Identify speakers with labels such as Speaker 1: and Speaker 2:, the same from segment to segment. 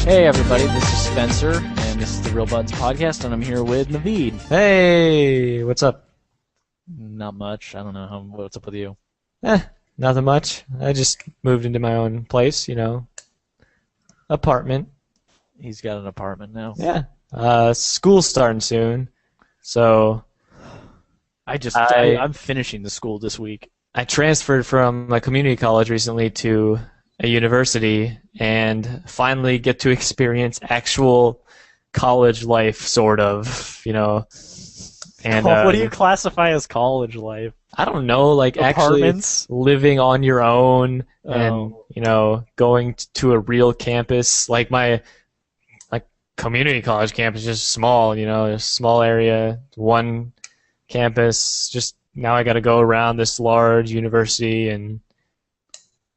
Speaker 1: Hey everybody, this is Spencer, and this is the Real Buds Podcast, and I'm here with Naveed.
Speaker 2: Hey, what's up?
Speaker 1: Not much. I don't know what's up with you.
Speaker 2: Nothing much. I just moved into my own place, apartment.
Speaker 1: He's got an apartment now.
Speaker 2: Yeah. School's starting soon, so
Speaker 1: I'm finishing the school this week.
Speaker 2: I transferred from a community college recently to a university and finally get to experience actual college life, sort of, And
Speaker 1: What do you classify as college life?
Speaker 2: I don't know, like
Speaker 1: Apartments?
Speaker 2: actually living on your own and, going to a real campus. Like my community college campus is just small, a small area, one campus. Just now I got to go around this large university and,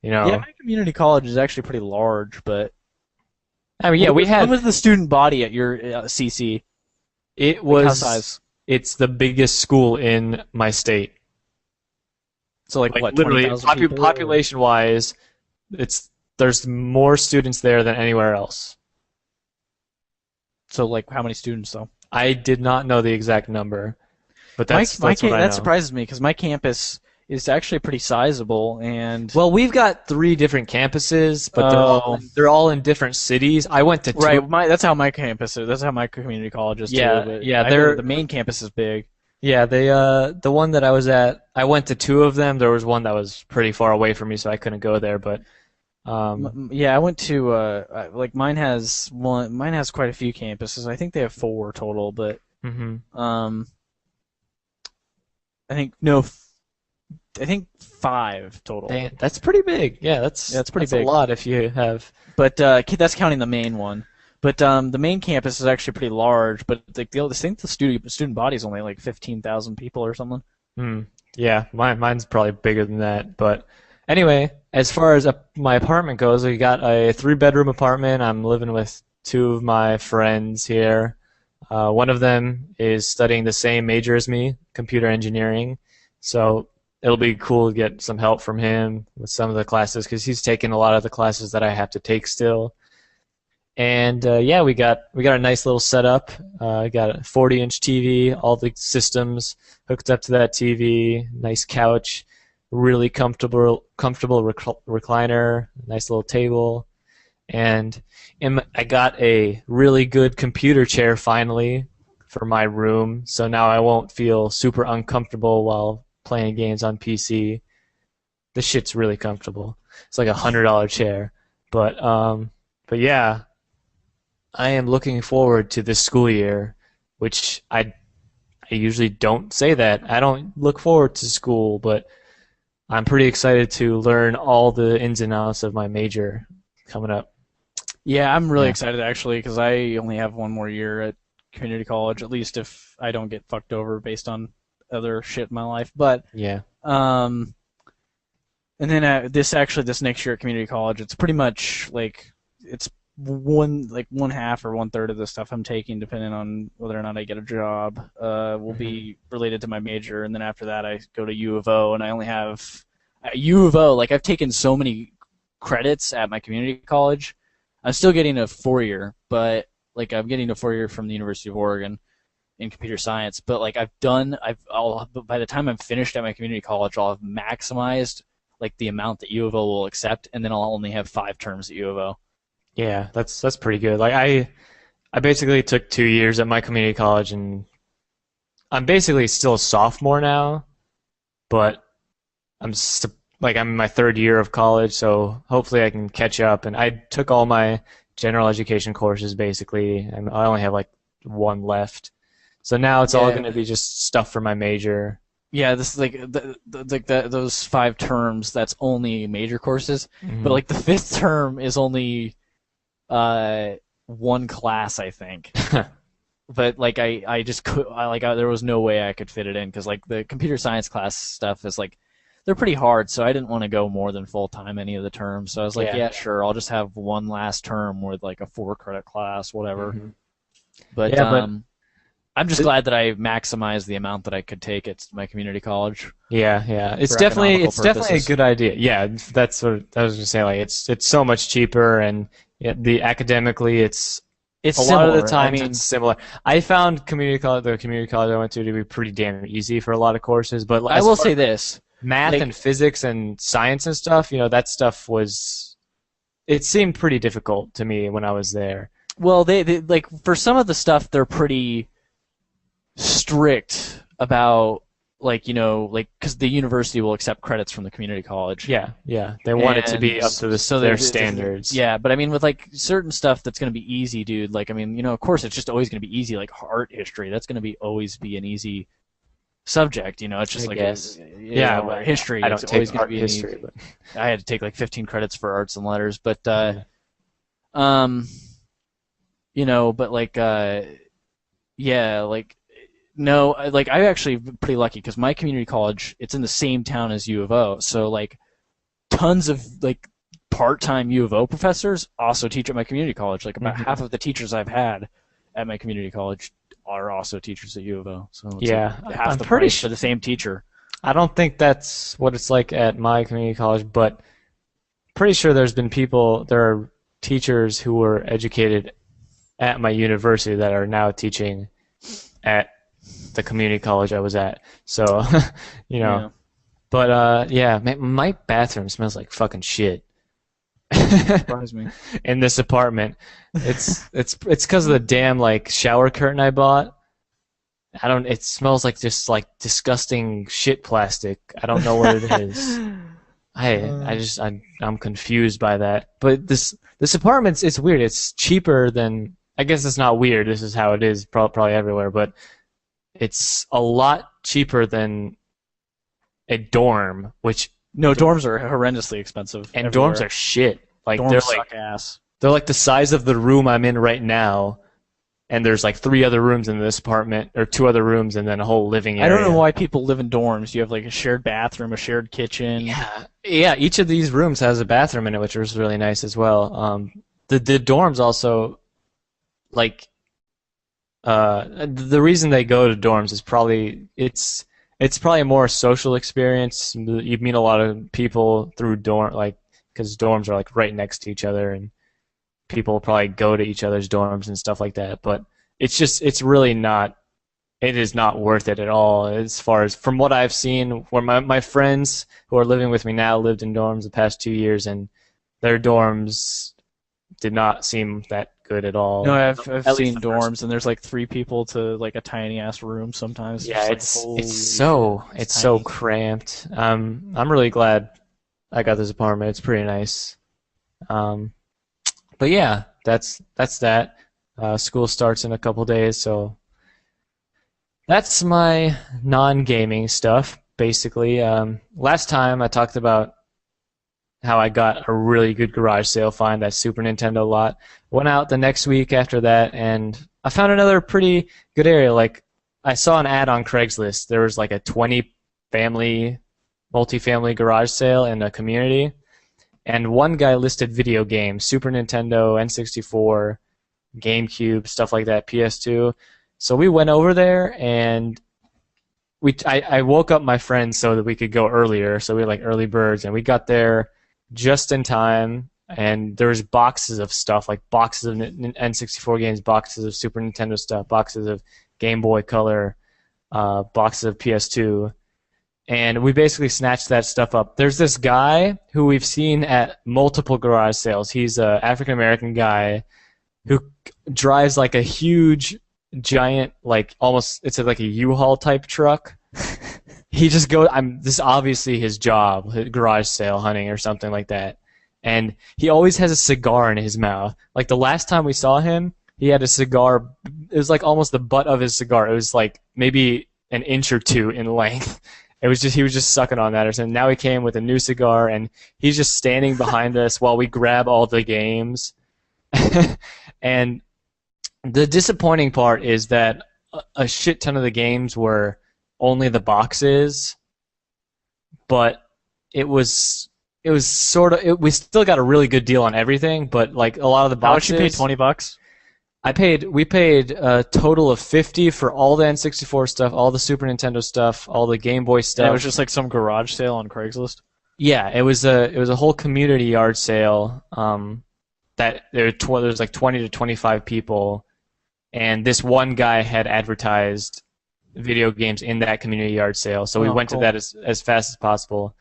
Speaker 1: Yeah, my community college is actually pretty large, but
Speaker 2: I mean, yeah,
Speaker 1: what was the student body at your CC?
Speaker 2: It
Speaker 1: Like, how
Speaker 2: was,
Speaker 1: size?
Speaker 2: it's the biggest school in my state.
Speaker 1: So like what,
Speaker 2: literally,
Speaker 1: 20,000 people?
Speaker 2: population-wise, there's more students there than anywhere else.
Speaker 1: So like how many students though?
Speaker 2: I did not know the exact number, but that's what I know.
Speaker 1: That surprises me because my campus is actually pretty sizable, and
Speaker 2: Well, we've got 3 different campuses, but they're all in different cities. I went to 2.
Speaker 1: right. That's how my campus is. That's how my community college is
Speaker 2: Yeah,
Speaker 1: too. But
Speaker 2: yeah,
Speaker 1: the main campus is big.
Speaker 2: Yeah, the one that I was at, I went to 2 of them. There was one that was pretty far away from me, so I couldn't go there. But
Speaker 1: Yeah, I went to mine has quite a few campuses. I think they have 4 total, but
Speaker 2: mhm.
Speaker 1: I think 5 total.
Speaker 2: Dang, that's pretty big. Yeah, that's
Speaker 1: pretty big.
Speaker 2: a lot if you have.
Speaker 1: But that's counting the main one. But the main campus is actually pretty large. But I think the student body is only like 15,000 people or something.
Speaker 2: Yeah, mine's probably bigger than that. But anyway, as far as my apartment goes, we got a 3-bedroom apartment. I'm living with 2 of my friends here. One of them is studying the same major as me, computer engineering. So it'll be cool to get some help from him with some of the classes because he's taking a lot of the classes that I have to take still. And yeah, we got a nice little setup. Got a 40-inch TV, all the systems hooked up to that TV. Nice couch, really comfortable recliner, nice little table, and I got a really good computer chair finally for my room. So now I won't feel super uncomfortable while playing games on PC. This shit's really comfortable. It's like $100 chair, but yeah. I am looking forward to this school year, which I usually don't say that. I don't look forward to school, but I'm pretty excited to learn all the ins and outs of my major coming up.
Speaker 1: Yeah, I'm really excited actually because I only have 1 more year at community college, at least if I don't get fucked over based on other shit in my life. But
Speaker 2: Yeah.
Speaker 1: and then this next year at community college, it's pretty much like it's one half or 1/3 of the stuff I'm taking, depending on whether or not I get a job, will be related to my major, and then after that I go to U of O, and I only have U of O. Like I've taken so many credits at my community college. I'm still getting a 4-year, but like I'm getting a 4-year from the University of Oregon in computer science. But like by the time I'm finished at my community college, I'll have maximized like the amount that U of O will accept, and then I'll only have 5 terms at U of O.
Speaker 2: Yeah, that's pretty good. Like I basically took 2 years at my community college, and I'm basically still a sophomore now, but I'm in my 3rd year of college, so hopefully I can catch up. And I took all my general education courses basically, and I only have like 1 left. So now it's all going to be just stuff for my major.
Speaker 1: Yeah, this is like those 5 terms. That's only major courses, but like the 5th term is only 1 class, I think. But like I just there was no way I could fit it in because like the computer science class stuff is like they're pretty hard, so I didn't want to go more than full time any of the terms. So I was like, yeah, sure, I'll just have 1 last term with like a 4-credit class, whatever. But I'm just glad that I maximized the amount that I could take at my community college.
Speaker 2: Yeah. It's definitely a good idea. Yeah, that's what I was gonna say. Like it's so much cheaper, and Yeah, the academically, it's
Speaker 1: It's
Speaker 2: a lot of the
Speaker 1: similar. I
Speaker 2: times
Speaker 1: mean,
Speaker 2: it's similar. I found the community college I went to be pretty damn easy for a lot of courses, but
Speaker 1: I
Speaker 2: as
Speaker 1: will
Speaker 2: far
Speaker 1: say
Speaker 2: as like
Speaker 1: this.
Speaker 2: math and
Speaker 1: Like,
Speaker 2: physics and science and stuff, that stuff it seemed pretty difficult to me when I was there.
Speaker 1: well, they like for some of the stuff they're pretty strict about like like because the university will accept credits from the community college.
Speaker 2: Yeah, yeah, they want it to
Speaker 1: And
Speaker 2: be up to
Speaker 1: so
Speaker 2: their standards.
Speaker 1: yeah, but I mean with like certain stuff that's going to be easy, dude. Like I mean, of course it's just always going to be easy. Like art history, that's going to be always be an easy subject. It's just
Speaker 2: I
Speaker 1: like
Speaker 2: guess. Yeah,
Speaker 1: or
Speaker 2: well,
Speaker 1: history.
Speaker 2: I
Speaker 1: It's
Speaker 2: don't
Speaker 1: always
Speaker 2: take
Speaker 1: going to
Speaker 2: art
Speaker 1: be an easy.
Speaker 2: history, but
Speaker 1: I had to take like 15 credits for arts and letters, but
Speaker 2: yeah.
Speaker 1: um, but like yeah, like no, like I'm actually pretty lucky because my community college it's in the same town as U of O, so like tons of like part-time U of O professors also teach at my community college. Like about half
Speaker 2: Hmm.
Speaker 1: of the teachers I've had at my community college are also teachers at U of O. So it's like
Speaker 2: Yeah,
Speaker 1: half
Speaker 2: I'm
Speaker 1: the
Speaker 2: pretty
Speaker 1: price for
Speaker 2: sure.
Speaker 1: the same teacher.
Speaker 2: I don't think that's what it's like at my community college, but pretty sure there are teachers who were educated at my university that are now teaching at the community college I was at. So, you know,
Speaker 1: Yeah,
Speaker 2: but yeah, my bathroom smells like fucking shit
Speaker 1: surprised me.
Speaker 2: in this apartment. It's because of the damn like shower curtain I bought. I don't. It smells like just like disgusting shit plastic. I don't know what it is. I'm confused by that. But this apartment's it's weird. It's cheaper than I guess it's not weird. This is how it is probably everywhere. But it's a lot cheaper than a dorm, which
Speaker 1: No, dorms are horrendously expensive
Speaker 2: and dorms
Speaker 1: everywhere.
Speaker 2: are shit. Like
Speaker 1: Dorms suck ass.
Speaker 2: they're like the size of the room I'm in right now, and there's like three other rooms in this apartment or two other rooms and then a whole living
Speaker 1: I don't know
Speaker 2: area.
Speaker 1: why people live in dorms. You have like a shared bathroom, a shared kitchen.
Speaker 2: Yeah, yeah. Each of these rooms has a bathroom in it, which was really nice as well. The dorms also like the reason they go to dorms is probably it's probably a more social experience. You meet a lot of people through dorm like because dorms are like right next to each other and people probably go to each other's dorms and stuff like that. But it's really not. It is not worth it at all as far as from what I've seen. Where my friends who are living with me now lived in dorms the past 2 years, and their dorms did not seem that good at
Speaker 1: No,
Speaker 2: all.
Speaker 1: I've
Speaker 2: At least
Speaker 1: seen
Speaker 2: the first.
Speaker 1: dorms, and there's like three people to like a tiny ass room. Sometimes
Speaker 2: Yeah,
Speaker 1: just like
Speaker 2: it's
Speaker 1: holy
Speaker 2: it's
Speaker 1: shit,
Speaker 2: so
Speaker 1: it's
Speaker 2: it's so
Speaker 1: tiny.
Speaker 2: cramped. I'm really glad I got this apartment. It's pretty nice. Um, but yeah, that's that. School starts in a couple days, so that's my non-gaming stuff, basically. Last time I talked about how I got a really good garage sale find, that Super Nintendo lot. Went out the next week after that, and I found another pretty good area. Like, I saw an ad on Craigslist. There was like a 20 family, multifamily garage sale in a community, and one guy listed video games, Super Nintendo, N64, GameCube, stuff like that, PS2. So we went over there and I woke up my friends so that we could go earlier. So we were like early birds, and we got there just in time. And there's boxes of stuff, like boxes of N64 games, boxes of Super Nintendo stuff, boxes of Game Boy Color, boxes of PS2. And we basically snatched that stuff up. There's this guy who we've seen at multiple garage sales. He's an African American guy who drives like a huge, giant, like almost it's like a U-Haul type truck. He just goes. This is obviously his job, garage sale hunting or something like that. And he always has a cigar in his mouth. Like the last time we saw him, he had a cigar. It was like almost the butt of his cigar. It was like maybe an inch or two in length. It was just he was just sucking on that or something. Now he came with a new cigar, and he's just standing behind us while we grab all the games. And the disappointing part is that a shit ton of the games were only the boxes, but it was sort of we still got a really good deal on everything, but like a lot of the
Speaker 1: How much you paid?
Speaker 2: boxes
Speaker 1: $20.
Speaker 2: we paid a total of 50 for all the N64 stuff, all the Super Nintendo stuff, all the Game Boy
Speaker 1: And it was
Speaker 2: stuff.
Speaker 1: just like some garage sale on Craigslist.
Speaker 2: Yeah, it was a whole community yard sale. that there's like 20 to 25 people, and this one guy had advertised video games in that community yard sale. So we
Speaker 1: Oh,
Speaker 2: went to
Speaker 1: cool.
Speaker 2: that as fast as possible.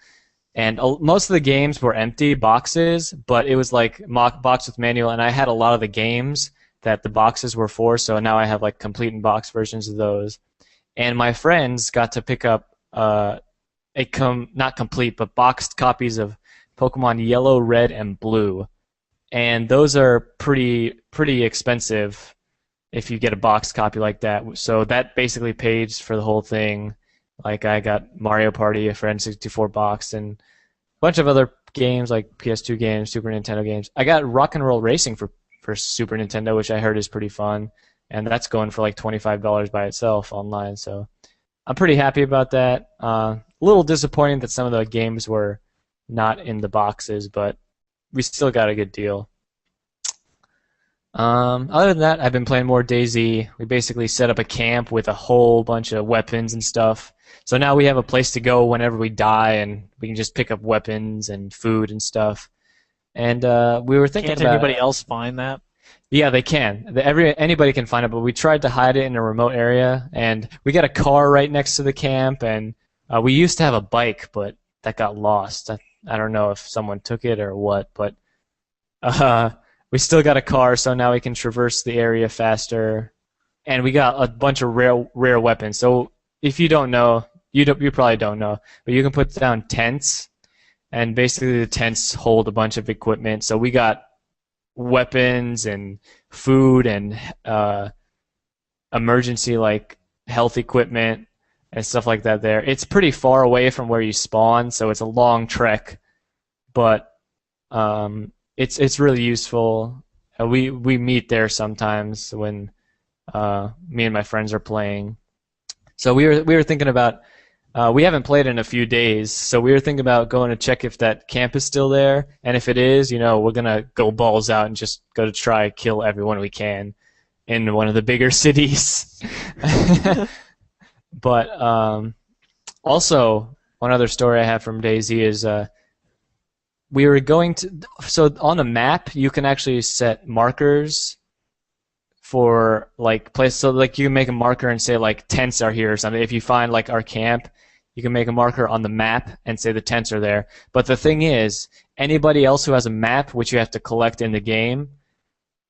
Speaker 2: And most of the games were empty boxes, but it was like box with manual, and I had a lot of the games that the boxes were for, so now I have like complete in box versions of those. And my friends got to pick up not complete, but boxed copies of Pokemon Yellow, Red, and Blue. And those are pretty expensive if you get a boxed copy like that. So that basically pays for the whole thing. Like I got Mario Party, a Friend 64 box, and a bunch of other games like PS2 games, Super Nintendo games. I got Rock and Roll Racing for Super Nintendo, which I heard is pretty fun, and that's going for like $25 by itself online. So I'm pretty happy about that. A little disappointing that some of the games were not in the boxes, but we still got a good deal. Other than that, I've been playing more DayZ. We basically set up a camp with a whole bunch of weapons and stuff. So now we have a place to go whenever we die, and we can just pick up weapons and food and stuff. And we were thinking
Speaker 1: Can't
Speaker 2: about
Speaker 1: anybody else find that?
Speaker 2: yeah, they can. Anybody can find it, but we tried to hide it in a remote area, and we got a car right next to the camp, and we used to have a bike, but that got lost. I don't know if someone took it or what, but uh, we still got a car, so now we can traverse the area faster, and we got a bunch of rare weapons. So if you don't know, you probably don't know, but you can put down tents, and basically the tents hold a bunch of equipment. So we got weapons and food and emergency like health equipment and stuff like that there. It's pretty far away from where you spawn, so it's a long trek, but it's really useful. We meet there sometimes when me and my friends are playing. So we were thinking about we haven't played in a few days, so we were thinking about going to check if that camp is still there, and if it is, we're gonna go balls out and just go to try kill everyone we can in one of the bigger cities. But also, one other story I have from DayZ is we were going to. So on the map, you can actually set markers for like place. So like you can make a marker and say like tents are here or something. If you find like our camp, you can make a marker on the map and say the tents are there. But the thing is, anybody else who has a map, which you have to collect in the game,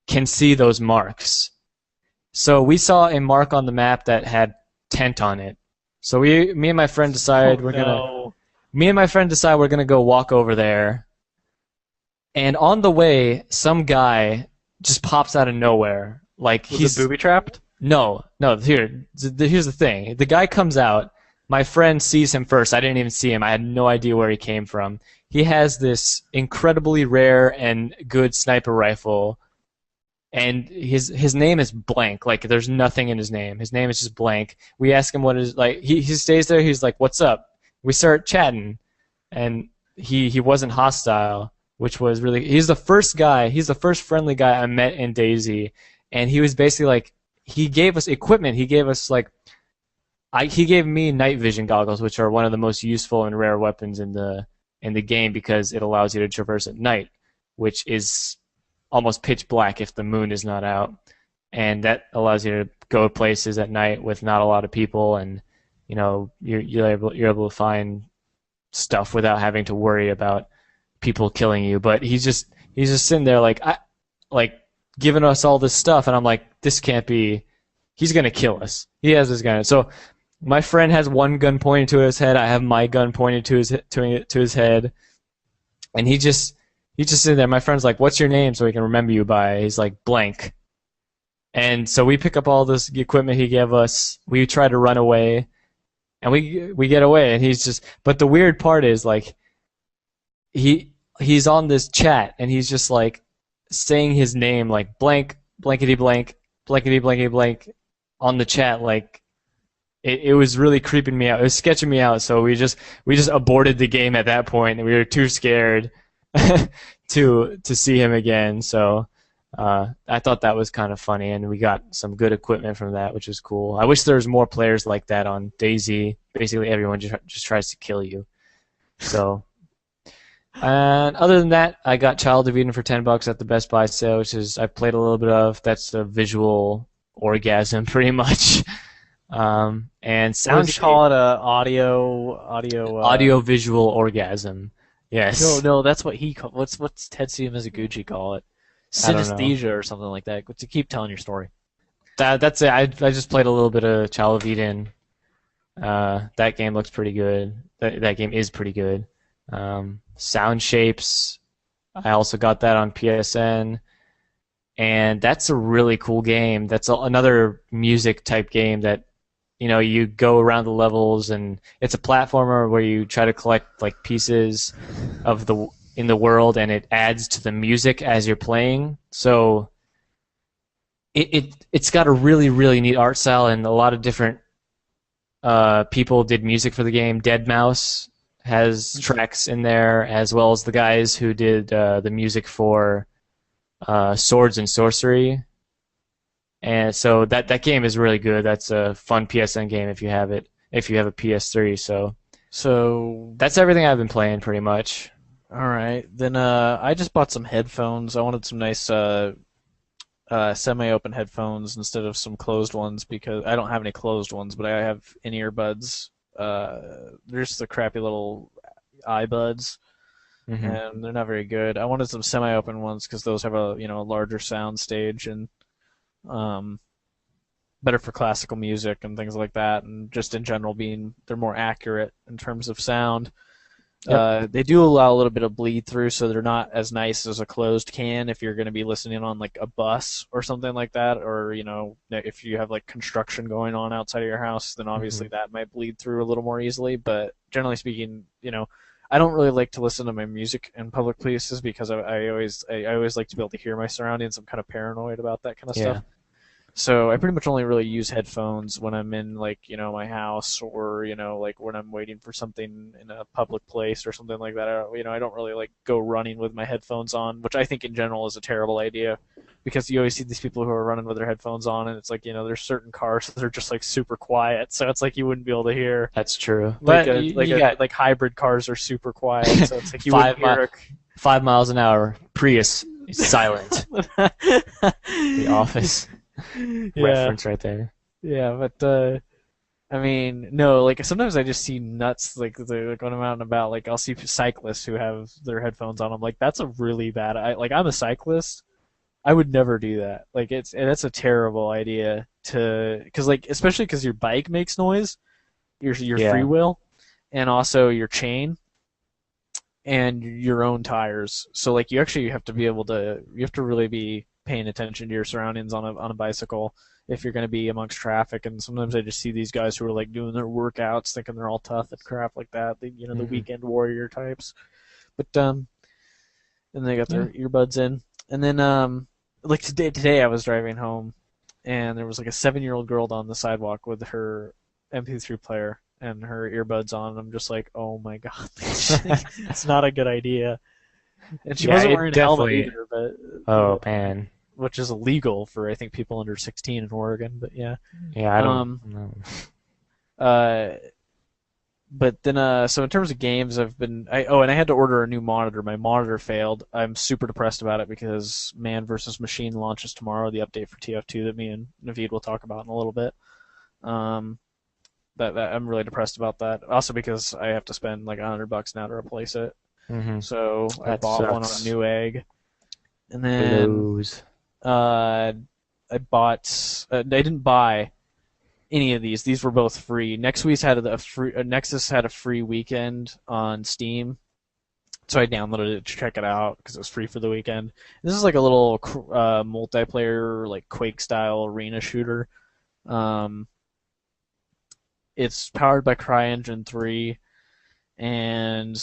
Speaker 2: can see those marks. So we saw a mark on the map that had tent on it. So me and my friend decided we're gonna go walk over there. And on the way, some guy just pops out of nowhere. Like
Speaker 1: Was it booby trapped?
Speaker 2: no. Here's the thing. The guy comes out. My friend sees him first. I didn't even see him. I had no idea where he came from. He has this incredibly rare and good sniper rifle, and his name is blank. Like there's nothing in his name. His name is just blank. We ask him what is like. He stays there. He's like, "What's up?" We start chatting, and he wasn't hostile, which was really. He's the first guy. He's the first friendly guy I met in DayZ, and he was basically like he gave us equipment. He gave us like. He gave me night vision goggles, which are one of the most useful and rare weapons in the game because it allows you to traverse at night, which is almost pitch black if the moon is not out, and that allows you to go places at night with not a lot of people, and you're able to find stuff without having to worry about people killing you. But he's just sitting there like giving us all this stuff, and I'm like, this can't be. He's gonna kill us. He has this gun. So my friend has one gun pointed to his head. I have my gun pointed to his head, and he's just sitting there. My friend's like, "What's your name?" So he can remember you by. He's like blank. And so we pick up all this equipment he gave us. We try to run away, and we get away. And he's just. But the weird part is like, he's on this chat, and he's just like saying his name like blank, blankety blank, blankety blankety blank on the chat. Like it was really creeping me out. It was sketching me out. So we just aborted the game at that point, and we were too scared to see him again. So I thought that was kind of funny, and we got some good equipment from that, which was cool. I wish there was more players like that on DayZ. Basically, everyone just tries to kill you. So And other than that, I got Child of Eden for $10 at the Best Buy sale, which is I played a little bit of. That's a visual orgasm, pretty much. And
Speaker 1: What does
Speaker 2: sound
Speaker 1: he call
Speaker 2: shape,
Speaker 1: it? Audio.
Speaker 2: audio visual orgasm.
Speaker 1: No,
Speaker 2: Yes,
Speaker 1: no, that's what he call. What's Tetsuya Mizuguchi call it?
Speaker 2: I don't know.
Speaker 1: Synesthesia or something like that. To keep telling your story.
Speaker 2: That's it. I just played a little bit of Child of Eden. That game looks pretty good. That game is pretty good. Sound shapes. I also got that on PSN, and that's a really cool game. That's another music type game that you go around the levels, and it's a platformer where you try to collect like pieces of the in the world, and it adds to the music as you're playing. So it's got a really really neat art style, and a lot of different people did music for the game. Deadmau5 has tracks in there, as well as the guys who did the music for Swords and Sorcery. And so that game is really good. That's a fun PSN game if you have it, if you have a PS3. So
Speaker 1: So,
Speaker 2: that's everything I've been playing pretty much.
Speaker 1: all right. Then I just bought some headphones. I wanted some nice semi-open headphones instead of some closed ones because I don't have any closed ones, but I have in-ear buds. They're just the crappy little iBuds,
Speaker 2: Hmm.
Speaker 1: and they're not very good. I wanted some semi-open ones because those have a larger sound stage and um, better for classical music and things like that, and just in general being they're more accurate in terms of sound.
Speaker 2: Yep.
Speaker 1: They do allow a little bit of bleed through, so they're not as nice as a closed can if you're going to be listening on like a bus or something like that, or if you have like construction going on outside of your house, then obviously
Speaker 2: Hmm.
Speaker 1: that might bleed through a little more easily. But generally speaking, I don't really like to listen to my music in public places because I always like to be able to hear my surroundings. I'm kind of paranoid about that kind of stuff.
Speaker 2: Yeah.
Speaker 1: So I pretty much only really use headphones when I'm in like my house or like when I'm waiting for something in a public place or something like that. I don't really like go running with my headphones on, which I think in general is a terrible idea because you always see these people who are running with their headphones on, and it's like there's certain cars that are just like super quiet, so it's like you wouldn't be able to hear
Speaker 2: That's true.
Speaker 1: like
Speaker 2: But
Speaker 1: a
Speaker 2: you,
Speaker 1: like
Speaker 2: you
Speaker 1: a
Speaker 2: got
Speaker 1: like hybrid cars are super quiet, so it's like you wouldn't
Speaker 2: five mi-
Speaker 1: hear a
Speaker 2: 5 miles an hour. Prius is silent. The Office
Speaker 1: yeah.
Speaker 2: reference right there.
Speaker 1: Yeah, but I mean, no, like sometimes I just see nuts like when I'm out and about. Like I'll see cyclists who have their headphones on. I'm like, that's a really bad. I'm a cyclist. I would never do that. Like that's a terrible idea to because like especially because your bike makes noise, your free
Speaker 2: Yeah.
Speaker 1: will, and also your chain and your own tires. So like you have to be able to you have to really be paying attention to your surroundings on a bicycle if you're going to be amongst traffic. And sometimes I just see these guys who are like doing their workouts, thinking they're all tough and crap like that. The
Speaker 2: Hmm.
Speaker 1: weekend warrior types. But and they got
Speaker 2: Yeah.
Speaker 1: their earbuds in, and then like today I was driving home, and there was like a 7-year-old girl on the sidewalk with her MP3 player and her earbuds on. And I'm just like, oh my god, it's not a good idea. And she
Speaker 2: Yeah,
Speaker 1: wasn't
Speaker 2: it
Speaker 1: wearing a helmet
Speaker 2: definitely.
Speaker 1: either, but
Speaker 2: Oh man.
Speaker 1: which is illegal for I think people under 16 in Oregon. But yeah,
Speaker 2: Yeah, I don't
Speaker 1: um,
Speaker 2: know.
Speaker 1: uh, but then so in terms of games, and I had to order a new monitor. My monitor failed. I'm super depressed about it because Man vs. Machine launches tomorrow, the update for TF2 that me and Naveed will talk about in a little bit. Um, that I'm really depressed about that. Also because I have to spend like $100 now to replace it.
Speaker 2: Hmm.
Speaker 1: So I
Speaker 2: That
Speaker 1: bought one on a
Speaker 2: sucks.
Speaker 1: Newegg, and then
Speaker 2: Blues.
Speaker 1: uh, I didn't buy any of these. These were both free. Nexus had a free weekend on Steam, so I downloaded it to check it out because it was free for the weekend. This is like a little multiplayer, like Quake style arena shooter. Um, it's powered by CryEngine 3, and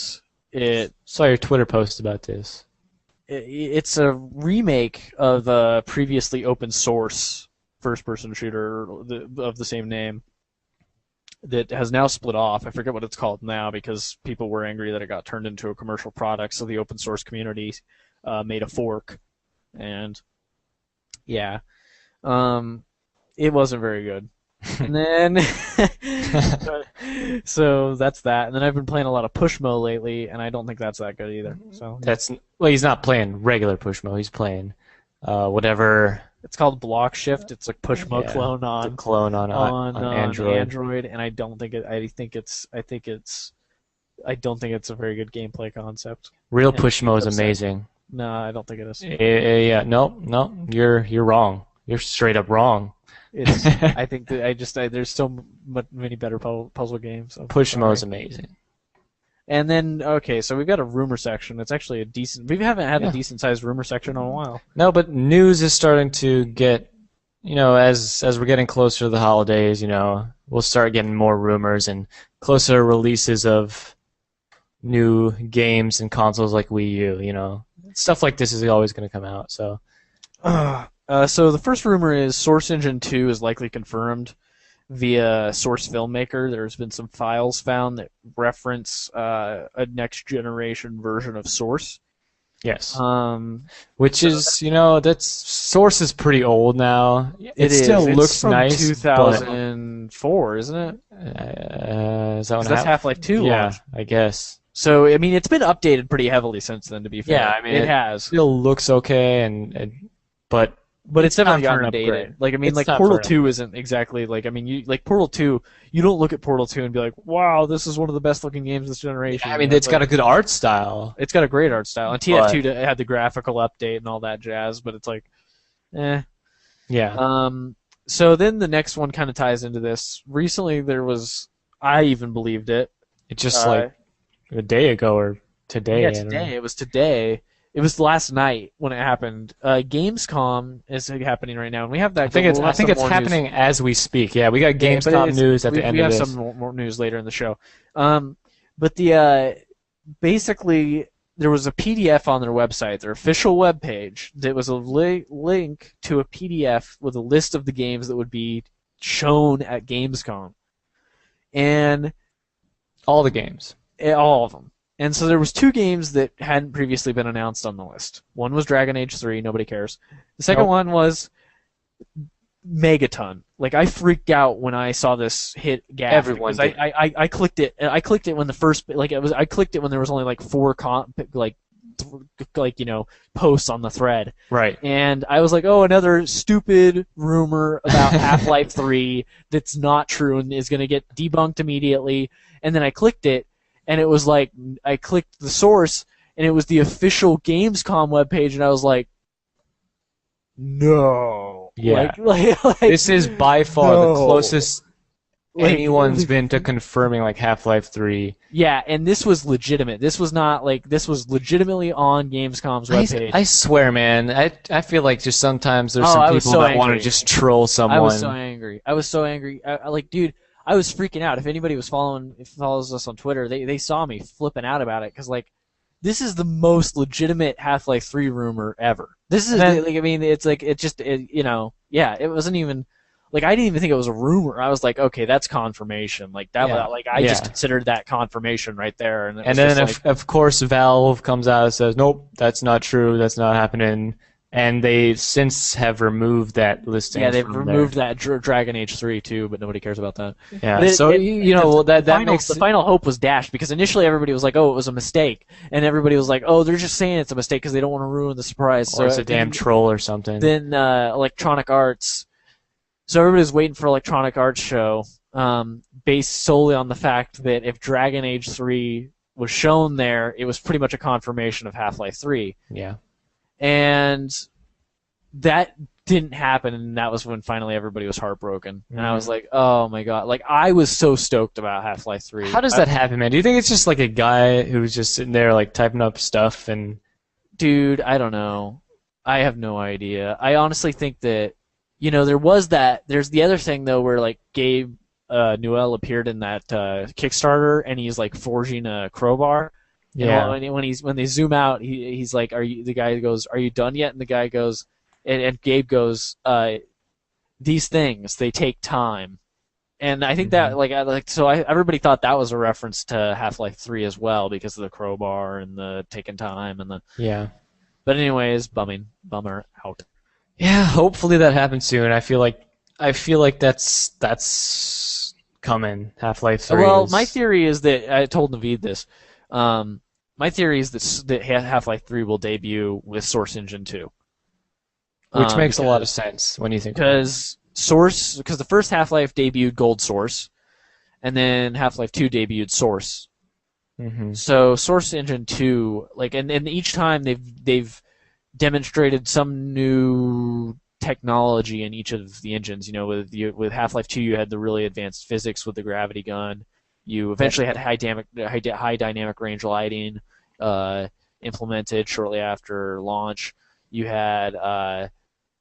Speaker 1: it
Speaker 2: Saw your Twitter post about this.
Speaker 1: it's a remake of a previously open source first person shooter of the same name that has now split off. I forget what it's called now because people were angry that it got turned into a commercial product. So the open source community made a fork, and yeah, um, it wasn't very good. And then, so that's that. And then I've been playing a lot of Pushmo lately, and I don't think that's that good either. So yeah.
Speaker 2: That's well, he's not playing regular Pushmo. He's playing whatever.
Speaker 1: It's called Block Shift. It's like Pushmo
Speaker 2: Yeah,
Speaker 1: clone
Speaker 2: the
Speaker 1: on
Speaker 2: clone
Speaker 1: on
Speaker 2: on
Speaker 1: on
Speaker 2: Android.
Speaker 1: Android, and I don't think it. I don't think it's a very good gameplay concept.
Speaker 2: Real
Speaker 1: And
Speaker 2: Pushmo
Speaker 1: it's
Speaker 2: is
Speaker 1: upsetting.
Speaker 2: amazing.
Speaker 1: No, I don't think it is.
Speaker 2: Yeah, no, no, you're wrong. You're straight up wrong.
Speaker 1: It's. I think that there's so many better puzzle games. I'm
Speaker 2: Pushmo
Speaker 1: sorry.
Speaker 2: is amazing.
Speaker 1: And then okay, so we've got a rumor section. It's actually a decent. We haven't had a
Speaker 2: Yeah.
Speaker 1: decent sized rumor section in a while.
Speaker 2: No, but news is starting to get, as we're getting closer to the holidays, we'll start getting more rumors and closer releases of new games and consoles like Wii U, Stuff like this is always going to come out, so.
Speaker 1: So the first rumor is Source Engine 2 is likely confirmed via Source Filmmaker. There's been some files found that reference a next generation version of Source.
Speaker 2: Yes.
Speaker 1: Um,
Speaker 2: Which
Speaker 1: so
Speaker 2: is, that's Source is pretty old now. It
Speaker 1: is.
Speaker 2: still
Speaker 1: It's
Speaker 2: looks
Speaker 1: from
Speaker 2: nice, but
Speaker 1: 2004, isn't it?
Speaker 2: is that
Speaker 1: 'Cause
Speaker 2: one
Speaker 1: that's Half-Life 2
Speaker 2: Yeah,
Speaker 1: launched.
Speaker 2: I guess.
Speaker 1: So I mean, it's been updated pretty heavily since then. To be fair,
Speaker 2: Yeah, I mean,
Speaker 1: it
Speaker 2: it
Speaker 1: has.
Speaker 2: still looks okay, but
Speaker 1: But it's definitely
Speaker 2: time for
Speaker 1: gotten
Speaker 2: an
Speaker 1: dated.
Speaker 2: upgrade.
Speaker 1: Like I mean,
Speaker 2: It's
Speaker 1: like
Speaker 2: time
Speaker 1: Portal
Speaker 2: for an
Speaker 1: 2 isn't exactly like I mean, you like Portal 2. You don't look at Portal 2 and be like, "Wow, this is one of the best looking games this generation."
Speaker 2: I mean, it's got a good art style.
Speaker 1: it's got a great art style. And TF2 had the graphical update and all that jazz, but it's like, eh.
Speaker 2: Yeah.
Speaker 1: So then the next one kind of ties into this. Recently, I even believed it.
Speaker 2: It's just
Speaker 1: Uh,
Speaker 2: like a day ago or today.
Speaker 1: Yeah,
Speaker 2: I don't know.
Speaker 1: today. It was today. It was last night when it happened. Gamescom is happening right now, and we have that.
Speaker 2: I think
Speaker 1: we'll have some
Speaker 2: it's
Speaker 1: more
Speaker 2: happening
Speaker 1: news.
Speaker 2: as we speak. Yeah, we got
Speaker 1: Yeah, but
Speaker 2: Gamescom news at the end
Speaker 1: we
Speaker 2: of
Speaker 1: have
Speaker 2: this.
Speaker 1: some more news later in the show. But the basically there was a PDF on their website, their official webpage, that was a link to a PDF with a list of the games that would be shown at Gamescom, and
Speaker 2: All the games.
Speaker 1: all of them. And so there was two games that hadn't previously been announced on the list. One was Dragon Age 3, nobody cares. The second
Speaker 2: Nope.
Speaker 1: one was Megaton. Like I freaked out when I saw this hit GAF.
Speaker 2: Everyone
Speaker 1: because
Speaker 2: did.
Speaker 1: I clicked it. I clicked it when the first I clicked it when there was only like four posts on the thread.
Speaker 2: Right.
Speaker 1: And I was like, oh, another stupid rumor about Half-Life 3 that's not true and is going to get debunked immediately. And then I clicked it, and it was like, I clicked the source, and it was the official Gamescom webpage, and I was like, no.
Speaker 2: Yeah.
Speaker 1: Like,
Speaker 2: This is by far the
Speaker 1: No.
Speaker 2: closest
Speaker 1: Like-
Speaker 2: anyone's been to confirming like Half-Life 3.
Speaker 1: yeah, and this was legitimate. This was not like, this was legitimately on Gamescom's webpage.
Speaker 2: I swear, man. I feel like just sometimes there's
Speaker 1: Oh,
Speaker 2: some
Speaker 1: I was
Speaker 2: people
Speaker 1: so
Speaker 2: that want to
Speaker 1: angry.
Speaker 2: just troll someone.
Speaker 1: I was so angry. I was so angry. Like, dude, I was freaking out. If anybody follows us on Twitter, they saw me flipping out about it because like, this is the most legitimate Half-Life 3 rumor ever. This is
Speaker 2: Then-
Speaker 1: like, I mean, it's like yeah, it wasn't even like I didn't even think it was a rumor. I was like, okay, that's confirmation. Like that,
Speaker 2: Yeah.
Speaker 1: like I
Speaker 2: Yeah.
Speaker 1: just considered that confirmation right there. And, it
Speaker 2: And
Speaker 1: was
Speaker 2: then,
Speaker 1: just
Speaker 2: of course, Valve comes out and says, nope, that's not true, that's not happening. And they since have removed that listing.
Speaker 1: yeah, they've
Speaker 2: from
Speaker 1: removed that Dragon Age 3 too, but nobody cares about that.
Speaker 2: there. Yeah,
Speaker 1: But
Speaker 2: so, that
Speaker 1: final,
Speaker 2: makes.
Speaker 1: the final hope was dashed because initially everybody was like, "Oh, it was a mistake," and everybody was like, "Oh, they're just saying it's a mistake because they don't want to ruin the surprise."
Speaker 2: Or it's a damn
Speaker 1: then,
Speaker 2: troll or something.
Speaker 1: then Electronic Arts. So everybody's waiting for Electronic Arts show, based solely on the fact that if Dragon Age 3 was shown there, it was pretty much a confirmation of Half-Life 3,
Speaker 2: Yeah.
Speaker 1: and that didn't happen, and that was when finally everybody was heartbroken. And I was like, "Oh my god!" Like I was so stoked about Half-Life 3.
Speaker 2: How does that happen, man? Do you think it's just like a guy who's just sitting there like typing up stuff and
Speaker 1: Dude, I don't know. I have no idea. I honestly think that, there's the other thing though where like Gabe Newell appeared in that Kickstarter and he's like forging a crowbar.
Speaker 2: yeah.
Speaker 1: And when they zoom out, he's like, the guy goes, "Are you done yet?" And the guy goes, and Gabe goes, "These things, they take time." And I think that everybody thought that was a reference to Half-Life 3 as well because of the crowbar and the taking time and the.
Speaker 2: Yeah.
Speaker 1: But anyways, bummer out.
Speaker 2: Yeah, hopefully that happens soon. I feel like I feel like that's coming. Half-Life 3
Speaker 1: Well, my
Speaker 2: is,
Speaker 1: theory is that I told Naveed this. Um, my theory is that Half-Life 3 will debut with Source Engine 2.
Speaker 2: which makes a lot of
Speaker 1: Because
Speaker 2: sense when you think about it.
Speaker 1: because the first Half-Life debuted Gold Source, and then Half-Life 2 debuted Source.
Speaker 2: Hmm.
Speaker 1: So Source Engine 2, like, and each time they've demonstrated some new technology in each of the engines. You know, with Half-Life 2, you had the really advanced physics with the gravity gun. You
Speaker 2: Yep.
Speaker 1: eventually had high dynamic range lighting implemented shortly after launch. You had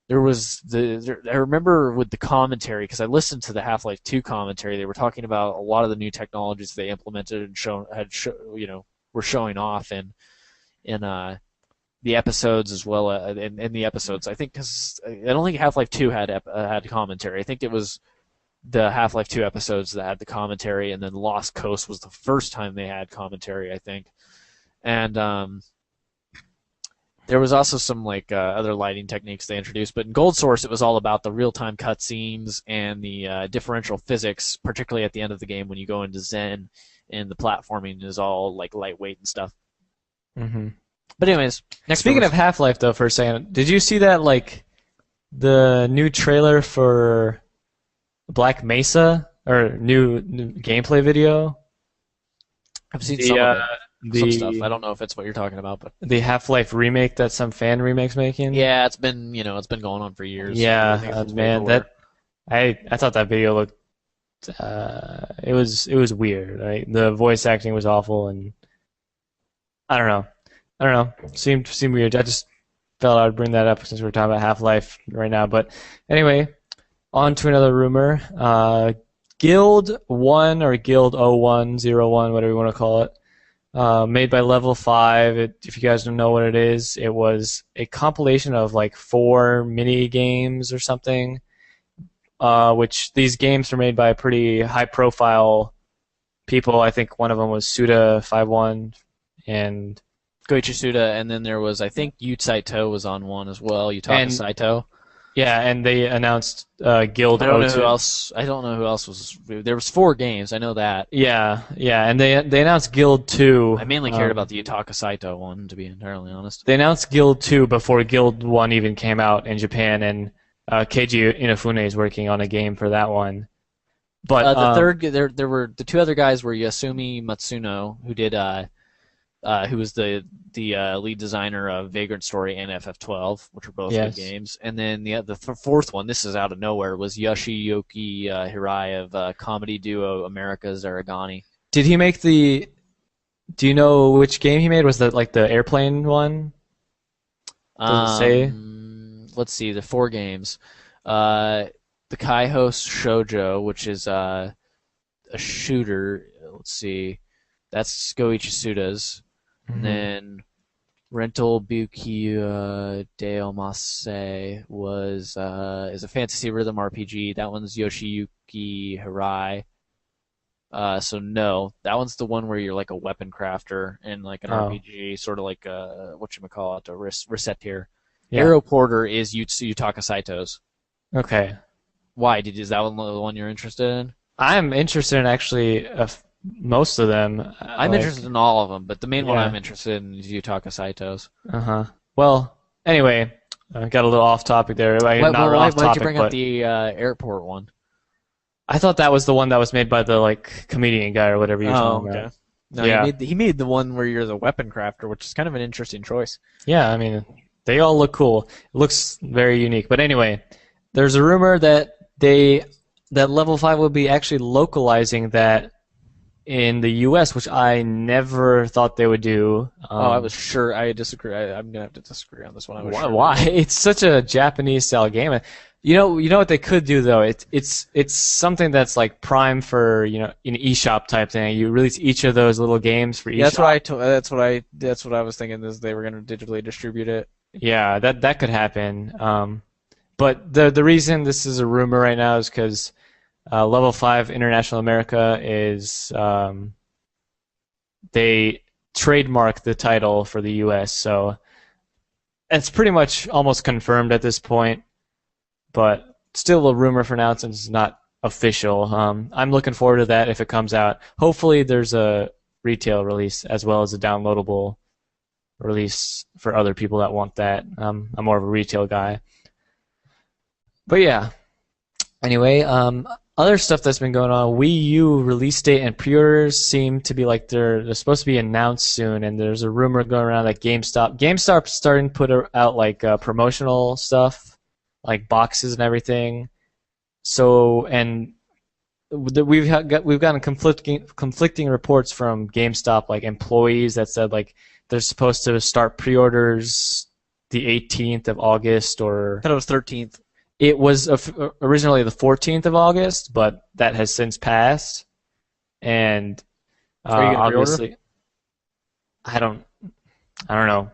Speaker 1: there was I remember with the commentary because I listened to the Half-Life 2 commentary. They were talking about a lot of the new technologies they implemented and were showing off in the episodes as well in the episodes. I think because I don't think Half-Life 2 had commentary. I think it was the Half-Life 2 episodes that had the commentary, and then Lost Coast was the first time they had commentary, I think. And there was also some like other lighting techniques they introduced, but in Gold Source it was all about the real-time cutscenes and the differential physics, particularly at the end of the game when you go into Zen, and the platforming is all like lightweight and stuff.
Speaker 2: Hmm.
Speaker 1: But anyways, next
Speaker 2: Speaking
Speaker 1: rumors.
Speaker 2: of Half-Life, though, for a second, did you see that like the new trailer for Black Mesa or new gameplay video?
Speaker 1: I've seen
Speaker 2: The
Speaker 1: some of
Speaker 2: uh,
Speaker 1: it, some stuff. I
Speaker 2: the
Speaker 1: don't know if it's what you're talking about, but
Speaker 2: the Half-Life remake that some fan remake's making.
Speaker 1: yeah, it's been going on for years.
Speaker 2: Yeah,
Speaker 1: Everything's been
Speaker 2: man,
Speaker 1: paperwork.
Speaker 2: I thought that video looked it was weird. Right? The voice acting was awful, and I don't know, I don't know. Seemed weird. I just felt I would bring that up since we're talking about Half-Life right now. But anyway, on to another rumor. Guild 1 or Guild 0101, whatever you want to call it, made by Level 5. If you guys don't know what it is, it was a compilation of like 4 mini games or something, which these games were made by pretty high-profile people. I think one of them was Suda51, and
Speaker 1: Goichi Suda, and then there was I think Yu Saito was on one as well. Yutaka
Speaker 2: and
Speaker 1: Saito.
Speaker 2: yeah, and they announced Guild
Speaker 1: I don't know who
Speaker 2: 02.
Speaker 1: else. I don't know who else was. There was 4 games. I know that.
Speaker 2: Yeah, yeah, and they announced Guild 2.
Speaker 1: I mainly cared about the Yutaka Saito one, to be entirely honest.
Speaker 2: They announced Guild 2 before Guild 1 even came out in Japan, and Keiji Inafune is working on a game for that one. But
Speaker 1: The third, there were the 2 other guys were Yasumi Matsuno, who was the lead designer of Vagrant Story and FF12, which were both good
Speaker 2: yes,
Speaker 1: games. And then the fourth one, this is out of nowhere, was Yoshiyuki Hirai of comedy duo America's Aragami.
Speaker 2: did he make the? Do you know which game he made? Was that like the airplane one? Does it say?
Speaker 1: Let's see, the 4 games. The Kaiho Shoujo, which is a shooter. Let's see, that's Goichi Suda's. And
Speaker 2: Hmm.
Speaker 1: then Rental Buki Deomase was is a fantasy rhythm RPG. That one's Yoshiyuki Hirai. So no, that one's the one where you're like a weapon crafter and like an
Speaker 2: Oh,
Speaker 1: RPG, sort of like whatchamacallit, a reset here.
Speaker 2: yeah.
Speaker 1: Arrow Porter is Yutaka Saito's.
Speaker 2: Okay.
Speaker 1: Why? Is that one the one you're interested in?
Speaker 2: I'm interested in actually most of them.
Speaker 1: I'm
Speaker 2: Like,
Speaker 1: interested in all of them, but the main one I'm
Speaker 2: yeah.
Speaker 1: interested in is Yutaka Saito's.
Speaker 2: Uh-huh. Well, anyway, got a little off topic there. Like, not
Speaker 1: Why
Speaker 2: off
Speaker 1: did you
Speaker 2: topic,
Speaker 1: bring up
Speaker 2: but
Speaker 1: the airport one?
Speaker 2: I thought that was the one that was made by the like comedian guy or whatever you're
Speaker 1: Oh,
Speaker 2: talking
Speaker 1: okay.
Speaker 2: about.
Speaker 1: No,
Speaker 2: Yeah.
Speaker 1: he made the one where you're the weapon crafter, which is kind of an interesting choice.
Speaker 2: Yeah, I mean, they all look cool. It looks very unique. But anyway, there's a rumor that that Level 5 will be actually localizing that in the US, which I never thought they would do.
Speaker 1: Oh, I was sure. I disagree. I'm gonna have to disagree on this one. I was
Speaker 2: Why?
Speaker 1: sure.
Speaker 2: Why? It's such a Japanese style game. You know what they could do though. It's something that's like prime for an eShop type thing. You release each of those little games for
Speaker 1: Yeah,
Speaker 2: eShop.
Speaker 1: that's what I was thinking. Is they were gonna digitally distribute it.
Speaker 2: Yeah, that could happen. But the reason this is a rumor right now is because Level 5 International America is they trademark the title for the US, so it's pretty much almost confirmed at this point. But still a rumor for now since it's not official. I'm looking forward to that if it comes out. Hopefully, there's a retail release as well as a downloadable release for other people that want that. I'm more of a retail guy. But yeah. Anyway, other stuff that's been going on, Wii U release date and pre-orders seem to be like they're supposed to be announced soon, and there's a rumor going around that GameStop's starting to put out like promotional stuff, like boxes and everything. So, and we've gotten conflicting reports from GameStop, like employees that said like they're supposed to start pre-orders the 18th of August, or
Speaker 1: I thought it was 13th.
Speaker 2: it was originally the 14th of August, but that has since passed. And
Speaker 1: Are you gonna pre-order?
Speaker 2: obviously, I don't, I don't know.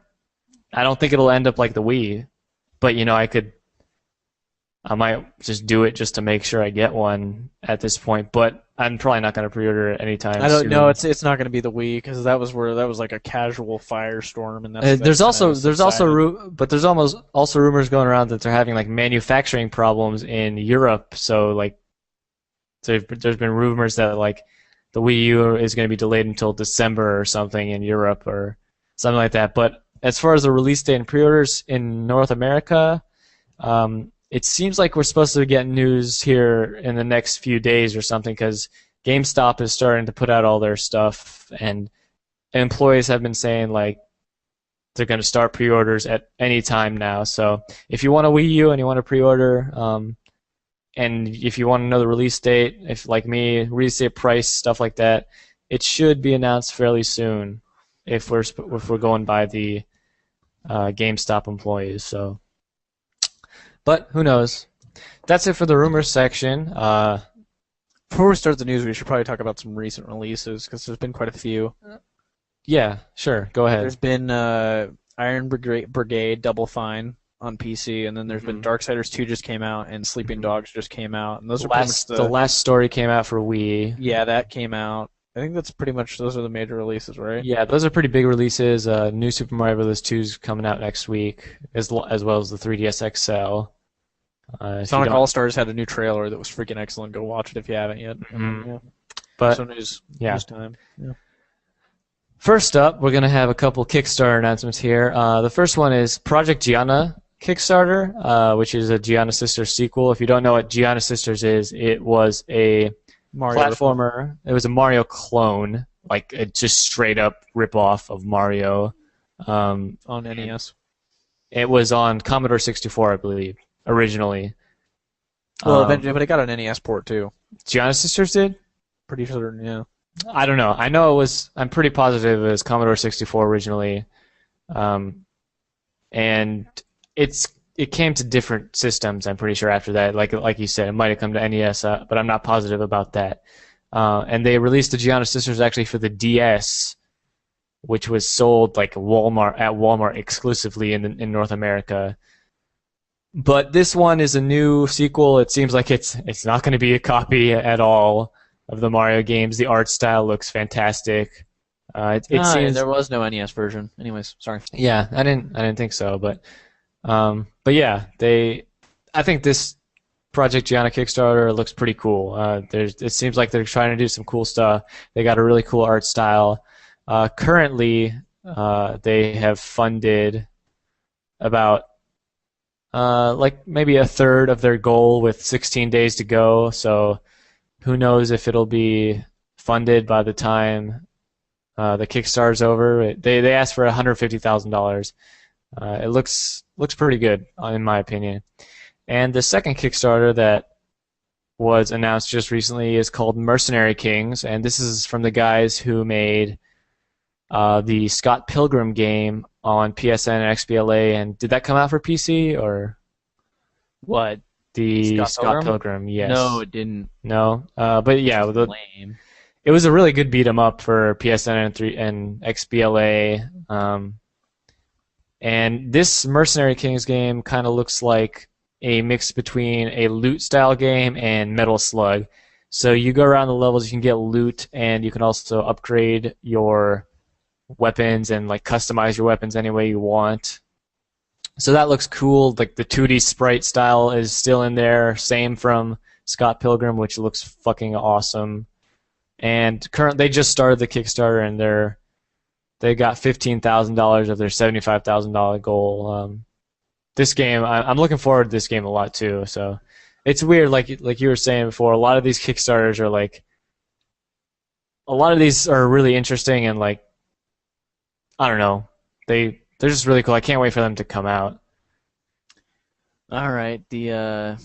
Speaker 2: I don't think it'll end up like the Wii, but I might just do it just to make sure I get one at this point. But I'm probably not going to pre-order it anytime
Speaker 1: I don't
Speaker 2: soon.
Speaker 1: know. It's not going to be the Wii because that was like a casual firestorm, and
Speaker 2: There's also
Speaker 1: subsided.
Speaker 2: but there's almost also rumors going around that they're having like manufacturing problems in Europe. So like there's been rumors that like the Wii U is going to be delayed until December or something in Europe or something like that. But as far as the release date and pre-orders in North America, it seems like we're supposed to get news here in the next few days or something because GameStop is starting to put out all their stuff, and employees have been saying like they're going to start pre-orders at any time now. So if you want a Wii U and you want to pre-order, and if you want to know the release date, if like me, release date, price, stuff like that, it should be announced fairly soon if we're going by the GameStop employees. So. But who knows? That's it for the rumors section.
Speaker 1: Before we start the news, we should probably talk about some recent releases because there's been quite a few.
Speaker 2: Yeah, sure. Go ahead.
Speaker 1: There's been Iron Brigade Double Fine on PC, and then there's been Darksiders 2 just came out, and Sleeping Dogs just came out, and those are pretty much
Speaker 2: The last story came out for Wii.
Speaker 1: Yeah, that came out. I think that's pretty much those are the major releases, right?
Speaker 2: Yeah, those are pretty big releases. New Super Mario Bros. 2 is coming out next week, as well as the 3DS XL.
Speaker 1: Sonic All Stars had a new trailer that was freaking excellent. Go watch it if you haven't yet. Yeah.
Speaker 2: But
Speaker 1: so news time. Yeah.
Speaker 2: First up, we're gonna have a couple Kickstarter announcements here. The first one is Project Gianna Kickstarter, which is a Gianna Sisters sequel. If you don't know what Gianna Sisters is, it was a
Speaker 1: Mario
Speaker 2: platformer. It was a Mario clone, like a just straight up ripoff of Mario.
Speaker 1: on NES.
Speaker 2: It was on Commodore 64, I believe, originally.
Speaker 1: Well, eventually, but it got an NES port too.
Speaker 2: Gianna Sisters did?
Speaker 1: Pretty sure, yeah.
Speaker 2: I don't know. I know it was. I'm pretty positive it was Commodore 64 originally, and it came to different systems. I'm pretty sure after that, like you said, it might have come to NES, but I'm not positive about that. And they released the Gianna Sisters actually for the DS, which was sold like Walmart exclusively in North America. But this one is a new sequel. It seems like it's not going to be a copy at all of the Mario games. The art style looks fantastic. It seems
Speaker 1: there was no NES version. Anyways, sorry.
Speaker 2: Yeah, I didn't think so, but yeah, I think this Project Gianna Kickstarter looks pretty cool. It seems like they're trying to do some cool stuff. They got a really cool art style. Currently, they have funded about like maybe a third of their goal with 16 days to go. So who knows if it'll be funded by the time the Kickstarter's over. They asked for $150,000. It looks pretty good in my opinion. And the second Kickstarter that was announced just recently is called Mercenary Kings, and this is from the guys who made the Scott Pilgrim game on PSN and XBLA. And did that come out for PC or
Speaker 1: What?
Speaker 2: the
Speaker 1: Scott
Speaker 2: Pilgrim? Yes.
Speaker 1: No, it didn't.
Speaker 2: No. But yeah,
Speaker 1: Lame.
Speaker 2: it was a really good beat 'em up for PSN and XBLA. And this Mercenary Kings game kind of looks like a mix between a loot style game and Metal Slug. So you go around the levels, you can get loot, and you can also upgrade your weapons and like customize your weapons any way you want. So that looks cool. Like the 2D sprite style is still in there. Same from Scott Pilgrim, which looks fucking awesome. And they just started the Kickstarter, and they got $15,000 of their $75,000 goal. This game, I'm looking forward to this game a lot too. So it's weird, like you were saying before. A lot of these Kickstarters are like, a lot of these are really interesting, and like, I don't know, they're just really cool. I can't wait for them to come out.
Speaker 1: All right, the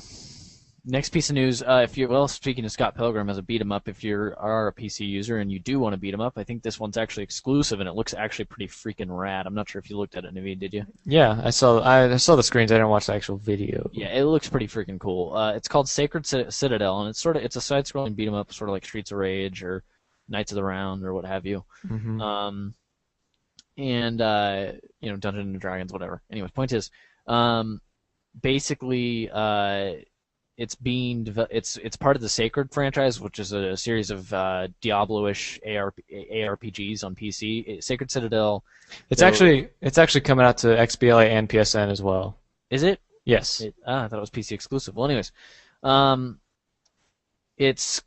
Speaker 1: next piece of news. If you're speaking of Scott Pilgrim as a beat 'em up, if you are a PC user and you do want to beat 'em up, I think this one's actually exclusive and it looks actually pretty freaking rad. I'm not sure if you looked at it, Naveed, did you?
Speaker 2: Yeah, I saw the screens. I didn't watch the actual video.
Speaker 1: Yeah, it looks pretty freaking cool. It's called Sacred Citadel, and it's a side-scrolling beat 'em up, sort of like Streets of Rage or Knights of the Round or what have you.
Speaker 2: Hmm.
Speaker 1: And Dungeons and Dragons, whatever. Anyways, point is, basically, it's part of the Sacred franchise, which is a series of Diablo-ish ARPGs on PC. Sacred Citadel.
Speaker 2: It's actually coming out to XBLA and PSN as well.
Speaker 1: Is it?
Speaker 2: Yes.
Speaker 1: I thought it was PC exclusive. Well, anyways, it's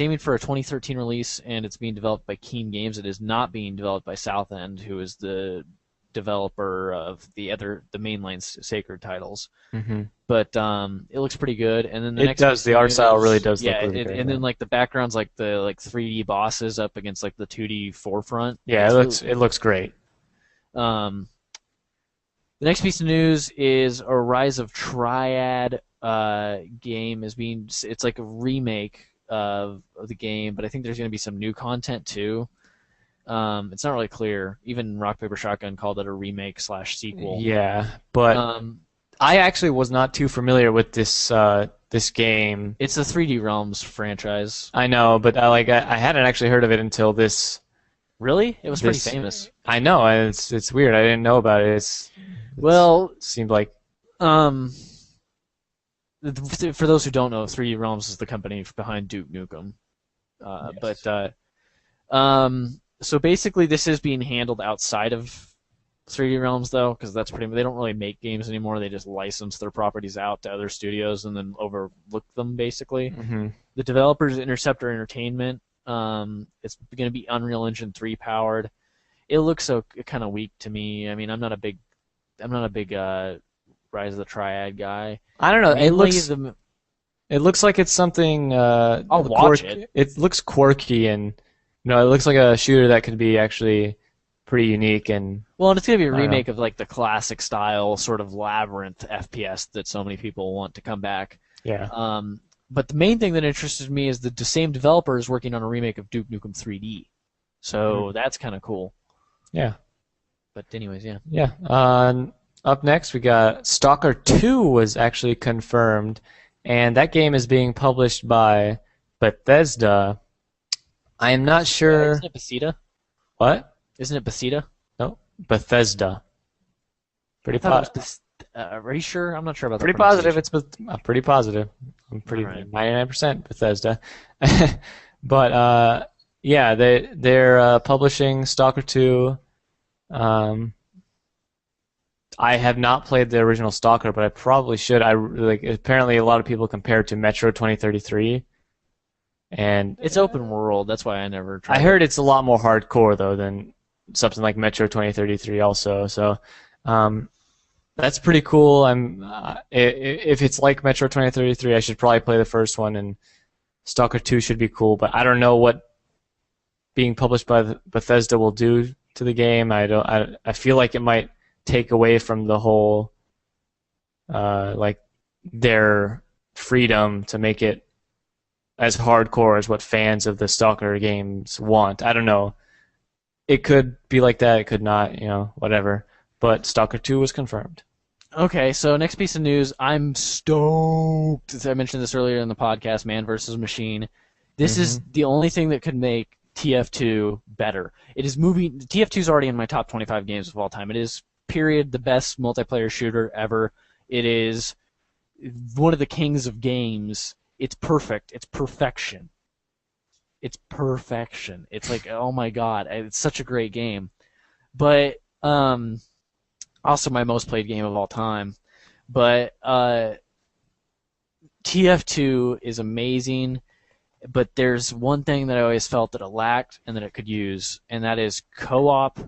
Speaker 1: aiming for a 2013 release, and it's being developed by Keen Games. It is not being developed by Southend, who is the developer of the mainline Sacred titles.
Speaker 2: Hmm.
Speaker 1: But it looks pretty good. And then
Speaker 2: The art style really does look really good.
Speaker 1: And then like the backgrounds, like the 3D bosses up against like the 2D forefront.
Speaker 2: Yeah, it looks great.
Speaker 1: Um, the next piece of news is a Rise of Triad game it's like a remake of the game, but I think there's going to be some new content too. It's not really clear. Even Rock Paper Shotgun called it a remake / sequel.
Speaker 2: Yeah, but I actually was not too familiar with this game.
Speaker 1: It's the 3D Realms franchise.
Speaker 2: I know, but I hadn't actually heard of it until this.
Speaker 1: Really? It was pretty famous.
Speaker 2: I know, and it's weird. I didn't know about it. It seemed like.
Speaker 1: For those who don't know, 3D Realms is the company behind Duke Nukem.
Speaker 2: Yes.
Speaker 1: So basically, this is being handled outside of 3D Realms, though, because they don't really make games anymore. They just license their properties out to other studios and then overlook them, basically.
Speaker 2: Mm-hmm.
Speaker 1: The developers Interceptor Entertainment. It's going to be Unreal Engine 3 powered. It looks so kind of weak to me. I mean, I'm not a big Rise of the Triad guy.
Speaker 2: I don't know.
Speaker 1: Mainly
Speaker 2: It looks like it's something.
Speaker 1: I'll watch it.
Speaker 2: It looks quirky, and it looks like a shooter that could be actually pretty unique. And
Speaker 1: it's gonna be a remake of like the classic style sort of Labyrinth FPS that so many people want to come back.
Speaker 2: Yeah.
Speaker 1: But the main thing that interested me is the same developer is working on a remake of Duke Nukem 3D, so that's kind of cool.
Speaker 2: Yeah.
Speaker 1: But anyways, yeah.
Speaker 2: Yeah. Up next, we got Stalker 2 was actually confirmed, and that game is being published by Bethesda. I am not sure.
Speaker 1: Isn't it Bethesda?
Speaker 2: What?
Speaker 1: Isn't it Bethesda?
Speaker 2: No, Bethesda.
Speaker 1: Are you sure? I'm not sure about that.
Speaker 2: Pretty positive. I'm pretty positive. I'm pretty 99% Bethesda. But yeah, they're publishing Stalker 2. I have not played the original Stalker, but I probably should. Apparently a lot of people compare it to Metro 2033, and
Speaker 1: it's open world. That's why I never tried.
Speaker 2: I heard it's a lot more hardcore though than something like Metro 2033 also. So that's pretty cool. If it's like Metro 2033, I should probably play the first one, and Stalker 2 should be cool. But I don't know what being published by Bethesda will do to the game. I feel like it might take away from the whole their freedom to make it as hardcore as what fans of the Stalker games want. I don't know. It could be like that, it could not, whatever. But Stalker 2 was confirmed.
Speaker 1: Okay, so next piece of news, I'm stoked. As I mentioned this earlier in the podcast, Man vs. Machine. This is the only thing that could make TF2 better. TF2 is already in my top 25 games of all time. It is period the best multiplayer shooter ever. It is one of the kings of games. It's perfect. It's perfection. It's perfection. It's like, oh my god, it's such a great game. But Also my most played game of all time. But TF2 is amazing, but there's one thing that I always felt that it lacked and that it could use, and that is co-op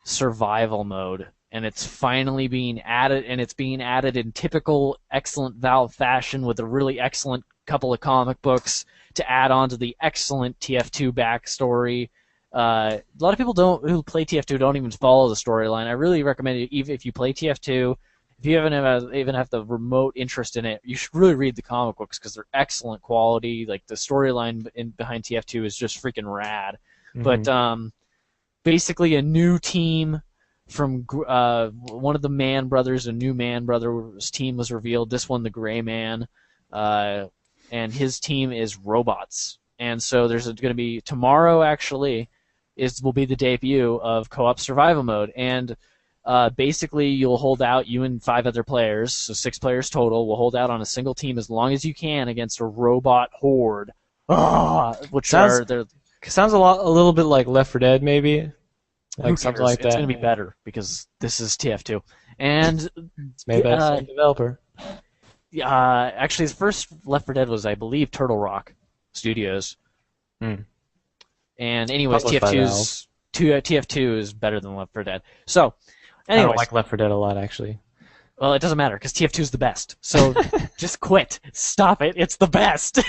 Speaker 1: survival mode. And it's finally being added, and it's being added in typical excellent Valve fashion with a really excellent couple of comic books to add on to the excellent TF2 backstory. A lot of people who play TF2 don't even follow the storyline. I really recommend it, even if you play TF2, if you even have the remote interest in it, you should really read the comic books because they're excellent quality. Like the storyline behind TF2 is just freaking rad.
Speaker 2: Mm-hmm.
Speaker 1: But basically, a new team from one of the Man Brothers, a new Man Brothers team was revealed. This one, the Gray Man, and his team is robots. And so there's going to be tomorrow. Actually, will be the debut of co-op survival mode, and basically you'll hold out, you and 5 other players, so 6 players total, will hold out on a single team as long as you can against a robot horde. Sounds
Speaker 2: a little bit like Left 4 Dead, maybe. Like something like that.
Speaker 1: It's going to be better because this is TF2, and
Speaker 2: it's made by the same developer.
Speaker 1: Actually, the first Left 4 Dead was, I believe, Turtle Rock Studios.
Speaker 2: Mm.
Speaker 1: And anyways, TF2 is better than Left 4 Dead. So, anyways,
Speaker 2: I don't like Left 4 Dead a lot, actually.
Speaker 1: Well, it doesn't matter because TF2 is the best. So just quit. Stop it. It's the best.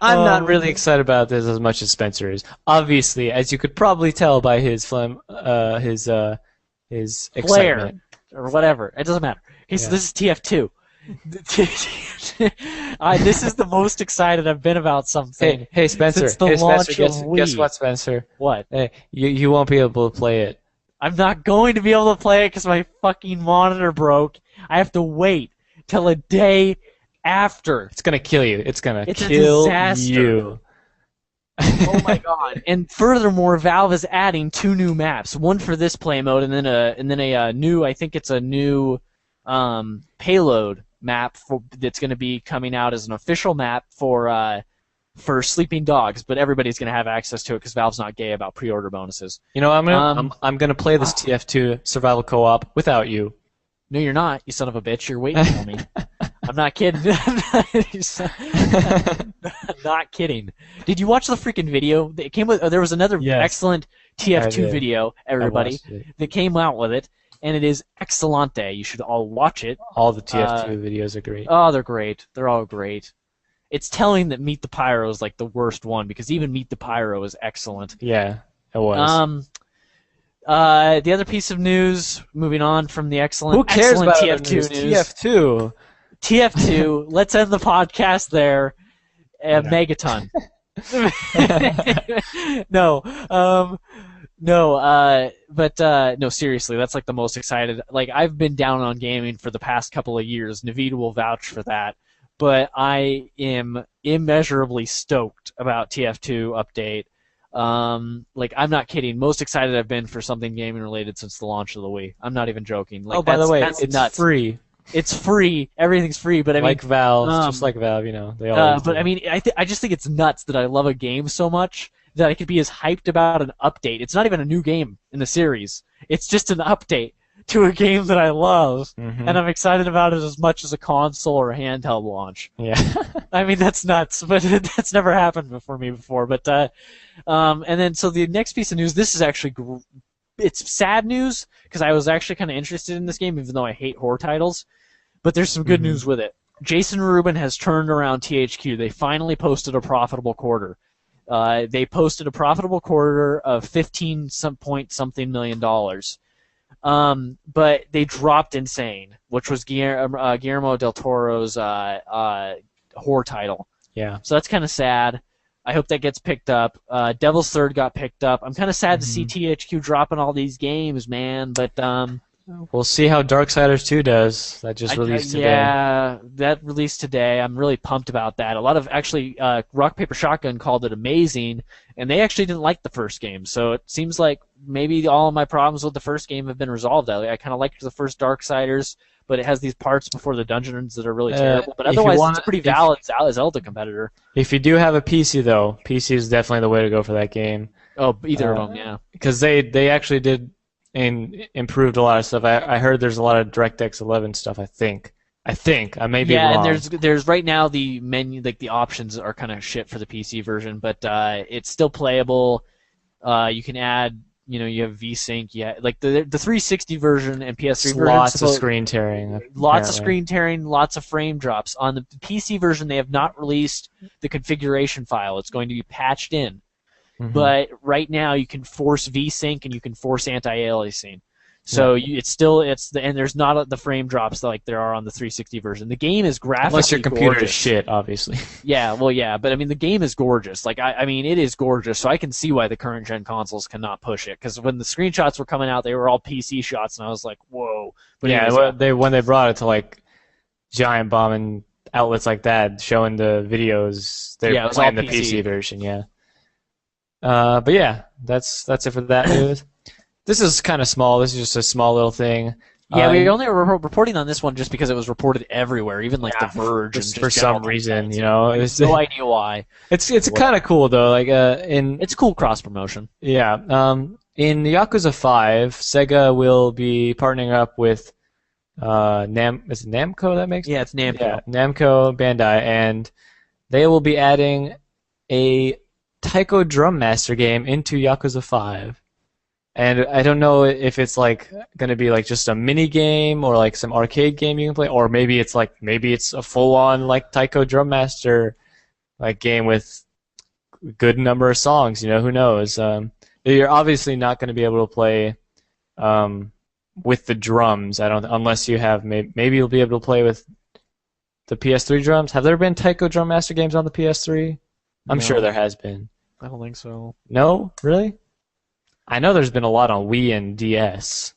Speaker 2: I'm not really excited about this as much as Spencer is. Obviously, as you could probably tell by his excitement
Speaker 1: flair or whatever. It doesn't matter. Okay, so this is TF2. This is the most excited I've been about something.
Speaker 2: Hey Spencer.
Speaker 1: Since the launch of Wii.
Speaker 2: Guess what, Spencer?
Speaker 1: What?
Speaker 2: Hey, you won't be able to play it.
Speaker 1: I'm not going to be able to play it because my fucking monitor broke. I have to wait till a day after.
Speaker 2: It's gonna kill you. It's kill
Speaker 1: a disaster.
Speaker 2: You.
Speaker 1: Oh my god! And furthermore, Valve is adding 2 new maps. One for this play mode, and then a new. I think it's a new payload map that's going to be coming out as an official map for Sleeping Dogs, but everybody's going to have access to it because Valve's not gay about pre-order bonuses.
Speaker 2: You know, I'm gonna play this TF2 survival co-op without you.
Speaker 1: No, you're not, you son of a bitch. You're waiting for me. I'm not kidding. I'm not kidding. Did you watch the freaking video? It came with. There was another excellent TF2 video, everybody, that came out with it, and it is excellente. You should all watch it.
Speaker 2: All the TF2 videos are great.
Speaker 1: Oh, they're great. They're all great. It's telling that Meet the Pyro is like the worst one because even Meet the Pyro is excellent.
Speaker 2: Yeah, it was.
Speaker 1: The other piece of news, moving on from the excellent,
Speaker 2: who cares about
Speaker 1: TF2 news.
Speaker 2: TF2.
Speaker 1: TF2. Let's end the podcast there. Megaton. No, seriously, that's like the most excited. Like, I've been down on gaming for the past couple of years. Naveed will vouch for that. But I am immeasurably stoked about TF2 update. Like, I'm not kidding. Most excited I've been for something gaming related since the launch of the Wii. I'm not even joking. Like,
Speaker 2: by the way,
Speaker 1: it's
Speaker 2: nuts. Free.
Speaker 1: It's free. Everything's free. But I mean,
Speaker 2: like Valve, just like Valve, you know, they always.
Speaker 1: But I mean, I just think it's nuts that I love a game so much that I could be as hyped about an update. It's not even a new game in the series. It's just an update to a game that I love, and I'm excited about it as much as a console or a handheld launch.
Speaker 2: Yeah.
Speaker 1: I mean, that's nuts, but that's never happened for me before. But and then so the next piece of news, this is actually it's sad news because I was actually kind of interested in this game, even though I hate horror titles. But there's some good news with it. Jason Rubin has turned around THQ. They finally posted a profitable quarter. They posted a profitable quarter of $15 million. But they dropped Insane, which was Guillermo del Toro's horror title.
Speaker 2: Yeah.
Speaker 1: So that's kind of sad. I hope that gets picked up. Devil's Third got picked up. I'm kind of sad to see THQ dropping all these games, man. But
Speaker 2: we'll see how Darksiders 2 does. That just released today.
Speaker 1: Yeah, that released today. I'm really pumped about that. A lot of actually, Rock Paper Shotgun called it amazing, and they actually didn't like the first game. So it seems like maybe all of my problems with the first game have been resolved. I kind of liked the first Darksiders, but it has these parts before the dungeons that are really terrible. But otherwise, it's a pretty valid Zelda competitor.
Speaker 2: If you do have a PC, though, PC is definitely the way to go for that game.
Speaker 3: Oh, either of them, yeah.
Speaker 2: because they actually did and improved a lot of stuff. I heard there's a lot of DirectX 11 stuff. I may be
Speaker 3: Yeah, and
Speaker 2: wrong.
Speaker 3: there's right now the menu, like the options are kind of shit for the PC version, but it's still playable. You can add, you have VSync. Yeah, like the 360 version and PS3
Speaker 2: Just
Speaker 3: version.
Speaker 2: lots of screen tearing,
Speaker 3: Lots of
Speaker 2: apparently.
Speaker 3: screen tearing, lots of frame drops. On the PC version, they have not released the configuration file. It's going to be patched in.
Speaker 2: Hmm.
Speaker 3: But right now you can force VSync and you can force anti-aliasing. So and there's not the frame drops like there are on the 360 version. The game is
Speaker 2: Unless your
Speaker 3: graphically
Speaker 2: computer is
Speaker 3: gorgeous.
Speaker 2: shit, obviously.
Speaker 3: Yeah, well, yeah, but I mean the game is gorgeous. Like I mean it is gorgeous. So I can see why the current gen consoles cannot push it. Because when the screenshots were coming out, they were all PC shots, and I was like, whoa. But
Speaker 2: Yeah,
Speaker 3: anyways,
Speaker 2: when they brought it to like giant bombing outlets like that, showing the videos, they're
Speaker 3: yeah, it was all
Speaker 2: playing the
Speaker 3: PC.
Speaker 2: PC version. Yeah. But yeah, that's it for that news. This is kind of small. This is just a small little thing.
Speaker 3: Yeah, we only were reporting on this one just because it was reported everywhere, even like The Verge and
Speaker 2: just
Speaker 3: just
Speaker 2: for
Speaker 3: general
Speaker 2: some reason,
Speaker 3: websites.
Speaker 2: it's
Speaker 3: No idea why.
Speaker 2: it's kind of cool though. Like
Speaker 3: It's cool cross promotion.
Speaker 2: yeah, in Yakuza 5, Sega will be partnering up with is it Namco that makes
Speaker 3: Yeah, it's Namco.
Speaker 2: yeah, Namco Bandai, and they will be adding a Taiko Drum Master game into Yakuza 5. And I don't know if it's like going to be like just a mini game or like some arcade game you can play, or maybe it's a full-on like Taiko Drum Master like game with a good number of songs. Who knows? You're obviously not going to be able to play with the drums. I don't unless you have maybe you'll be able to play with the PS3 drums. Have there been Taiko Drum Master games on the PS3? I'm sure
Speaker 3: No.
Speaker 2: there has been.
Speaker 3: I don't think so.
Speaker 2: No, really? I know there's been a lot on Wii and DS,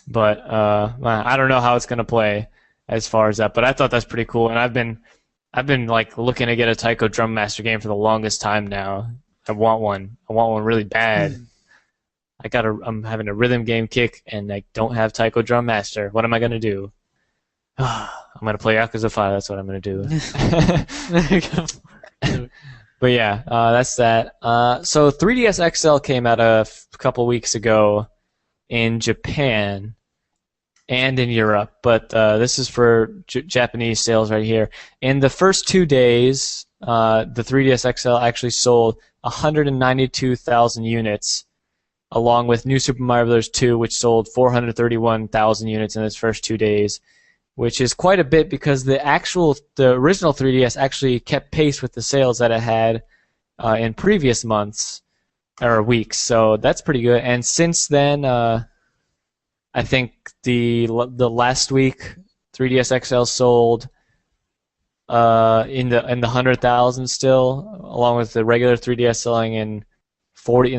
Speaker 2: but I don't know how it's gonna play as far as that. But I thought that's pretty cool, and I've been like looking to get a Taiko Drum Master game for the longest time now. I want one. I want one really bad. I'm having a rhythm game kick, and I don't have Taiko Drum Master. What am I gonna do? I'm gonna play Yakuza 5. That's what I'm gonna do. But yeah, that's that. So 3DS XL came out a couple weeks ago in Japan and in Europe, but this is for Japanese sales right here. In the first 2 days, the 3DS XL actually sold 192,000 units, along with New Super Mario Bros. 2, which sold 431,000 units in its first 2 days, which is quite a bit because the original 3DS actually kept pace with the sales that it had in previous months or weeks. So that's pretty good. And since then, I think the last week 3DS XL sold in the 100,000 still, along with the regular 3DS selling in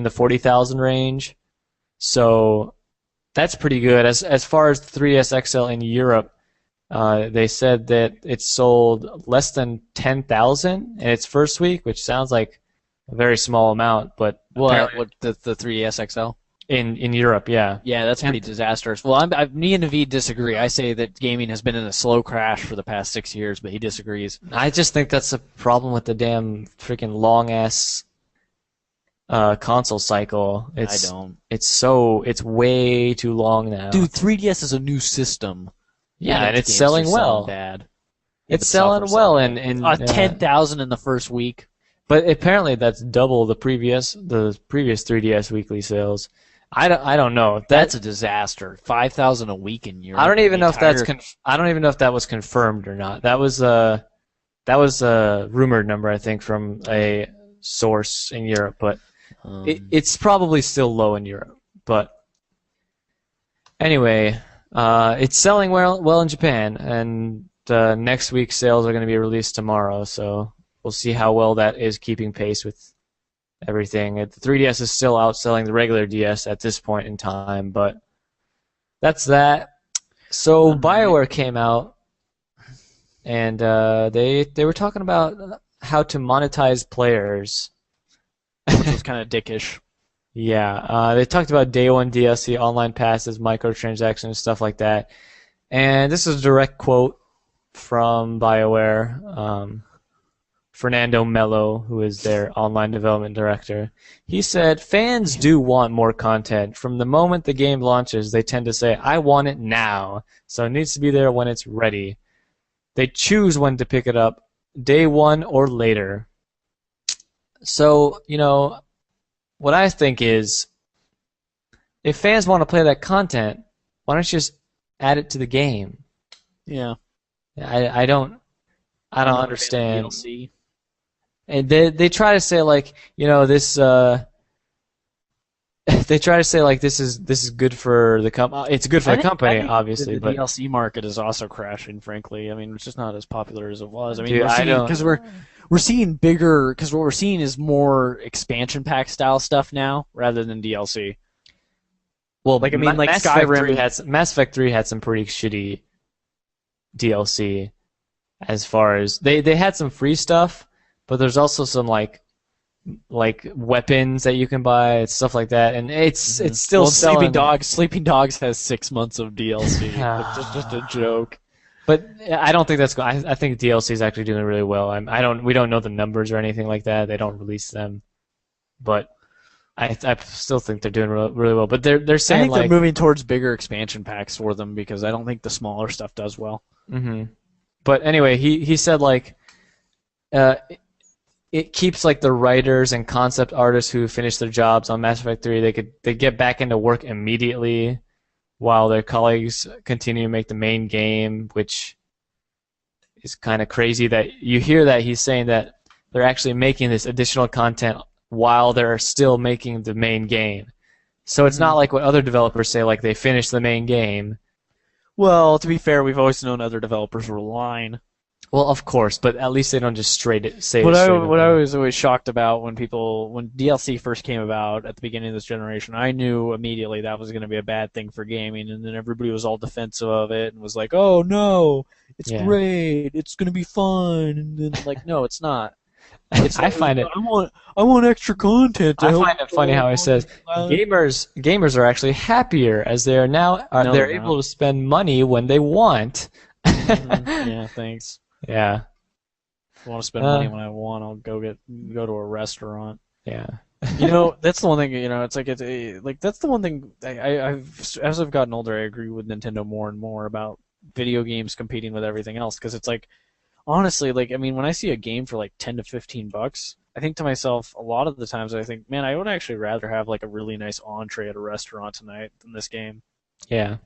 Speaker 2: the 40,000 range. So that's pretty good. As far as 3DS XL in Europe, they said that it sold less than 10,000 in its first week, which sounds like a very small amount, but
Speaker 3: What the 3DS XL?
Speaker 2: in Europe, yeah.
Speaker 3: Yeah, that's pretty disastrous. Well, me and Naveed disagree. I say that gaming has been in a slow crash for the past 6 years, but he disagrees.
Speaker 2: I just think that's a problem with the damn freaking long ass console cycle.
Speaker 3: I don't.
Speaker 2: It's way too long now.
Speaker 3: Dude, 3DS is a new system.
Speaker 2: Yeah, and
Speaker 3: That
Speaker 2: it's
Speaker 3: game's
Speaker 2: selling
Speaker 3: just
Speaker 2: well.
Speaker 3: Bad.
Speaker 2: It's selling well, and
Speaker 3: 10,000 in the first week.
Speaker 2: but apparently that's double the previous 3DS weekly sales. I don't know.
Speaker 3: That's a disaster. 5,000 a week in Europe.
Speaker 2: I don't even know if that's
Speaker 3: Entire-
Speaker 2: I don't even know if that was confirmed or not. That was a rumored number, I think, from a source in Europe, but it's probably still low in Europe. But anyway, it's selling well in Japan, and next week's sales are going to be released tomorrow, so we'll see how well that is keeping pace with everything. The 3DS is still outselling the regular DS at this point in time, but that's that. So BioWare came out, and they were talking about how to monetize players.
Speaker 3: which was kind of dickish.
Speaker 2: Yeah, they talked about day one DLC, online passes, microtransactions, stuff like that. And this is a direct quote from BioWare. Fernando Mello, who is their online development director. He said, fans do want more content. From the moment the game launches, they tend to say, I want it now. So it needs to be there when it's ready. They choose when to pick it up, day one or later. So, what I think is, if fans want to play that content, why don't you just add it to the game?
Speaker 1: Yeah.
Speaker 2: I don't
Speaker 1: I'm not a fan of
Speaker 2: understand.
Speaker 1: DLC.
Speaker 2: And they try to say like, this they try to say like this is good for the company. It's good for the company, obviously,
Speaker 1: the
Speaker 2: but
Speaker 1: DLC market is also crashing. Frankly, I mean, it's just not as popular as it was. I mean,
Speaker 2: dude, I don't.
Speaker 1: we're seeing bigger because what we're seeing is more expansion pack style stuff now rather than DLC.
Speaker 2: Well,
Speaker 1: Like, I mean, like
Speaker 2: Mass Effect
Speaker 1: Skyrim-
Speaker 2: 3 Mass Effect 3 had some pretty shitty DLC as far as they had some free stuff, but there's also some like weapons that you can buy and stuff like that, and it's still
Speaker 1: Well,
Speaker 2: selling.
Speaker 1: Sleeping Dogs has 6 months of DLC. It's just a joke.
Speaker 2: But I don't think that's. I think DLC is actually doing really well. We don't know the numbers or anything like that. They don't release them, but I still think they're doing really well. But they're
Speaker 1: I
Speaker 2: saying
Speaker 1: think
Speaker 2: like.
Speaker 1: they're moving towards bigger expansion packs for them because I don't think the smaller stuff does well.
Speaker 2: Mm-hmm. But anyway, he said like, it keeps like the writers and concept artists who finish their jobs on Mass Effect 3. They get back into work immediately, while their colleagues continue to make the main game, which is kind of crazy that you hear that he's saying that they're actually making this additional content while they're still making the main game. So it's not like what other developers say, like they finish the main game.
Speaker 1: Well, to be fair, we've always known other developers were lying.
Speaker 2: Well, of course, but at least they don't just say it straight
Speaker 1: What
Speaker 2: up.
Speaker 1: I was always shocked about when DLC first came about at the beginning of this generation, I knew immediately that was going to be a bad thing for gaming, and then everybody was all defensive of it and was like, "Oh no, it's great, it's going to be fun," and then like, no, it's not.
Speaker 2: I find it.
Speaker 1: I want extra content.
Speaker 2: I find it funny how he says gamers are actually happier as they are now. They're able to spend money when they want.
Speaker 1: Yeah, thanks.
Speaker 2: Yeah.
Speaker 1: If I want to spend money when I want, I'll go to a restaurant.
Speaker 2: Yeah.
Speaker 1: That's the one thing. It's like that's the one thing I've as I've gotten older, I agree with Nintendo more and more about video games competing with everything else because it's like honestly, like I mean, when I see a game for like $10 to $15, I think to myself a lot of the times I think, man, I would actually rather have like a really nice entree at a restaurant tonight than this game.
Speaker 2: Yeah.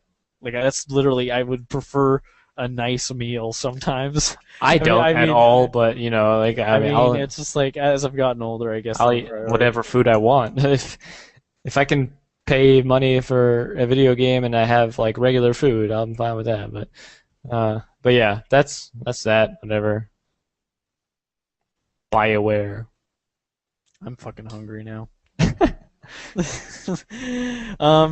Speaker 1: Like that's literally, I would prefer a nice meal sometimes.
Speaker 2: I don't at all, but like I mean,
Speaker 1: it's just like as I've gotten older, I guess
Speaker 2: I'll eat whatever food I want. If I can pay money for a video game and I have like regular food, I'm fine with that. But yeah, that's that. Whatever. BioWare.
Speaker 1: I'm fucking hungry now.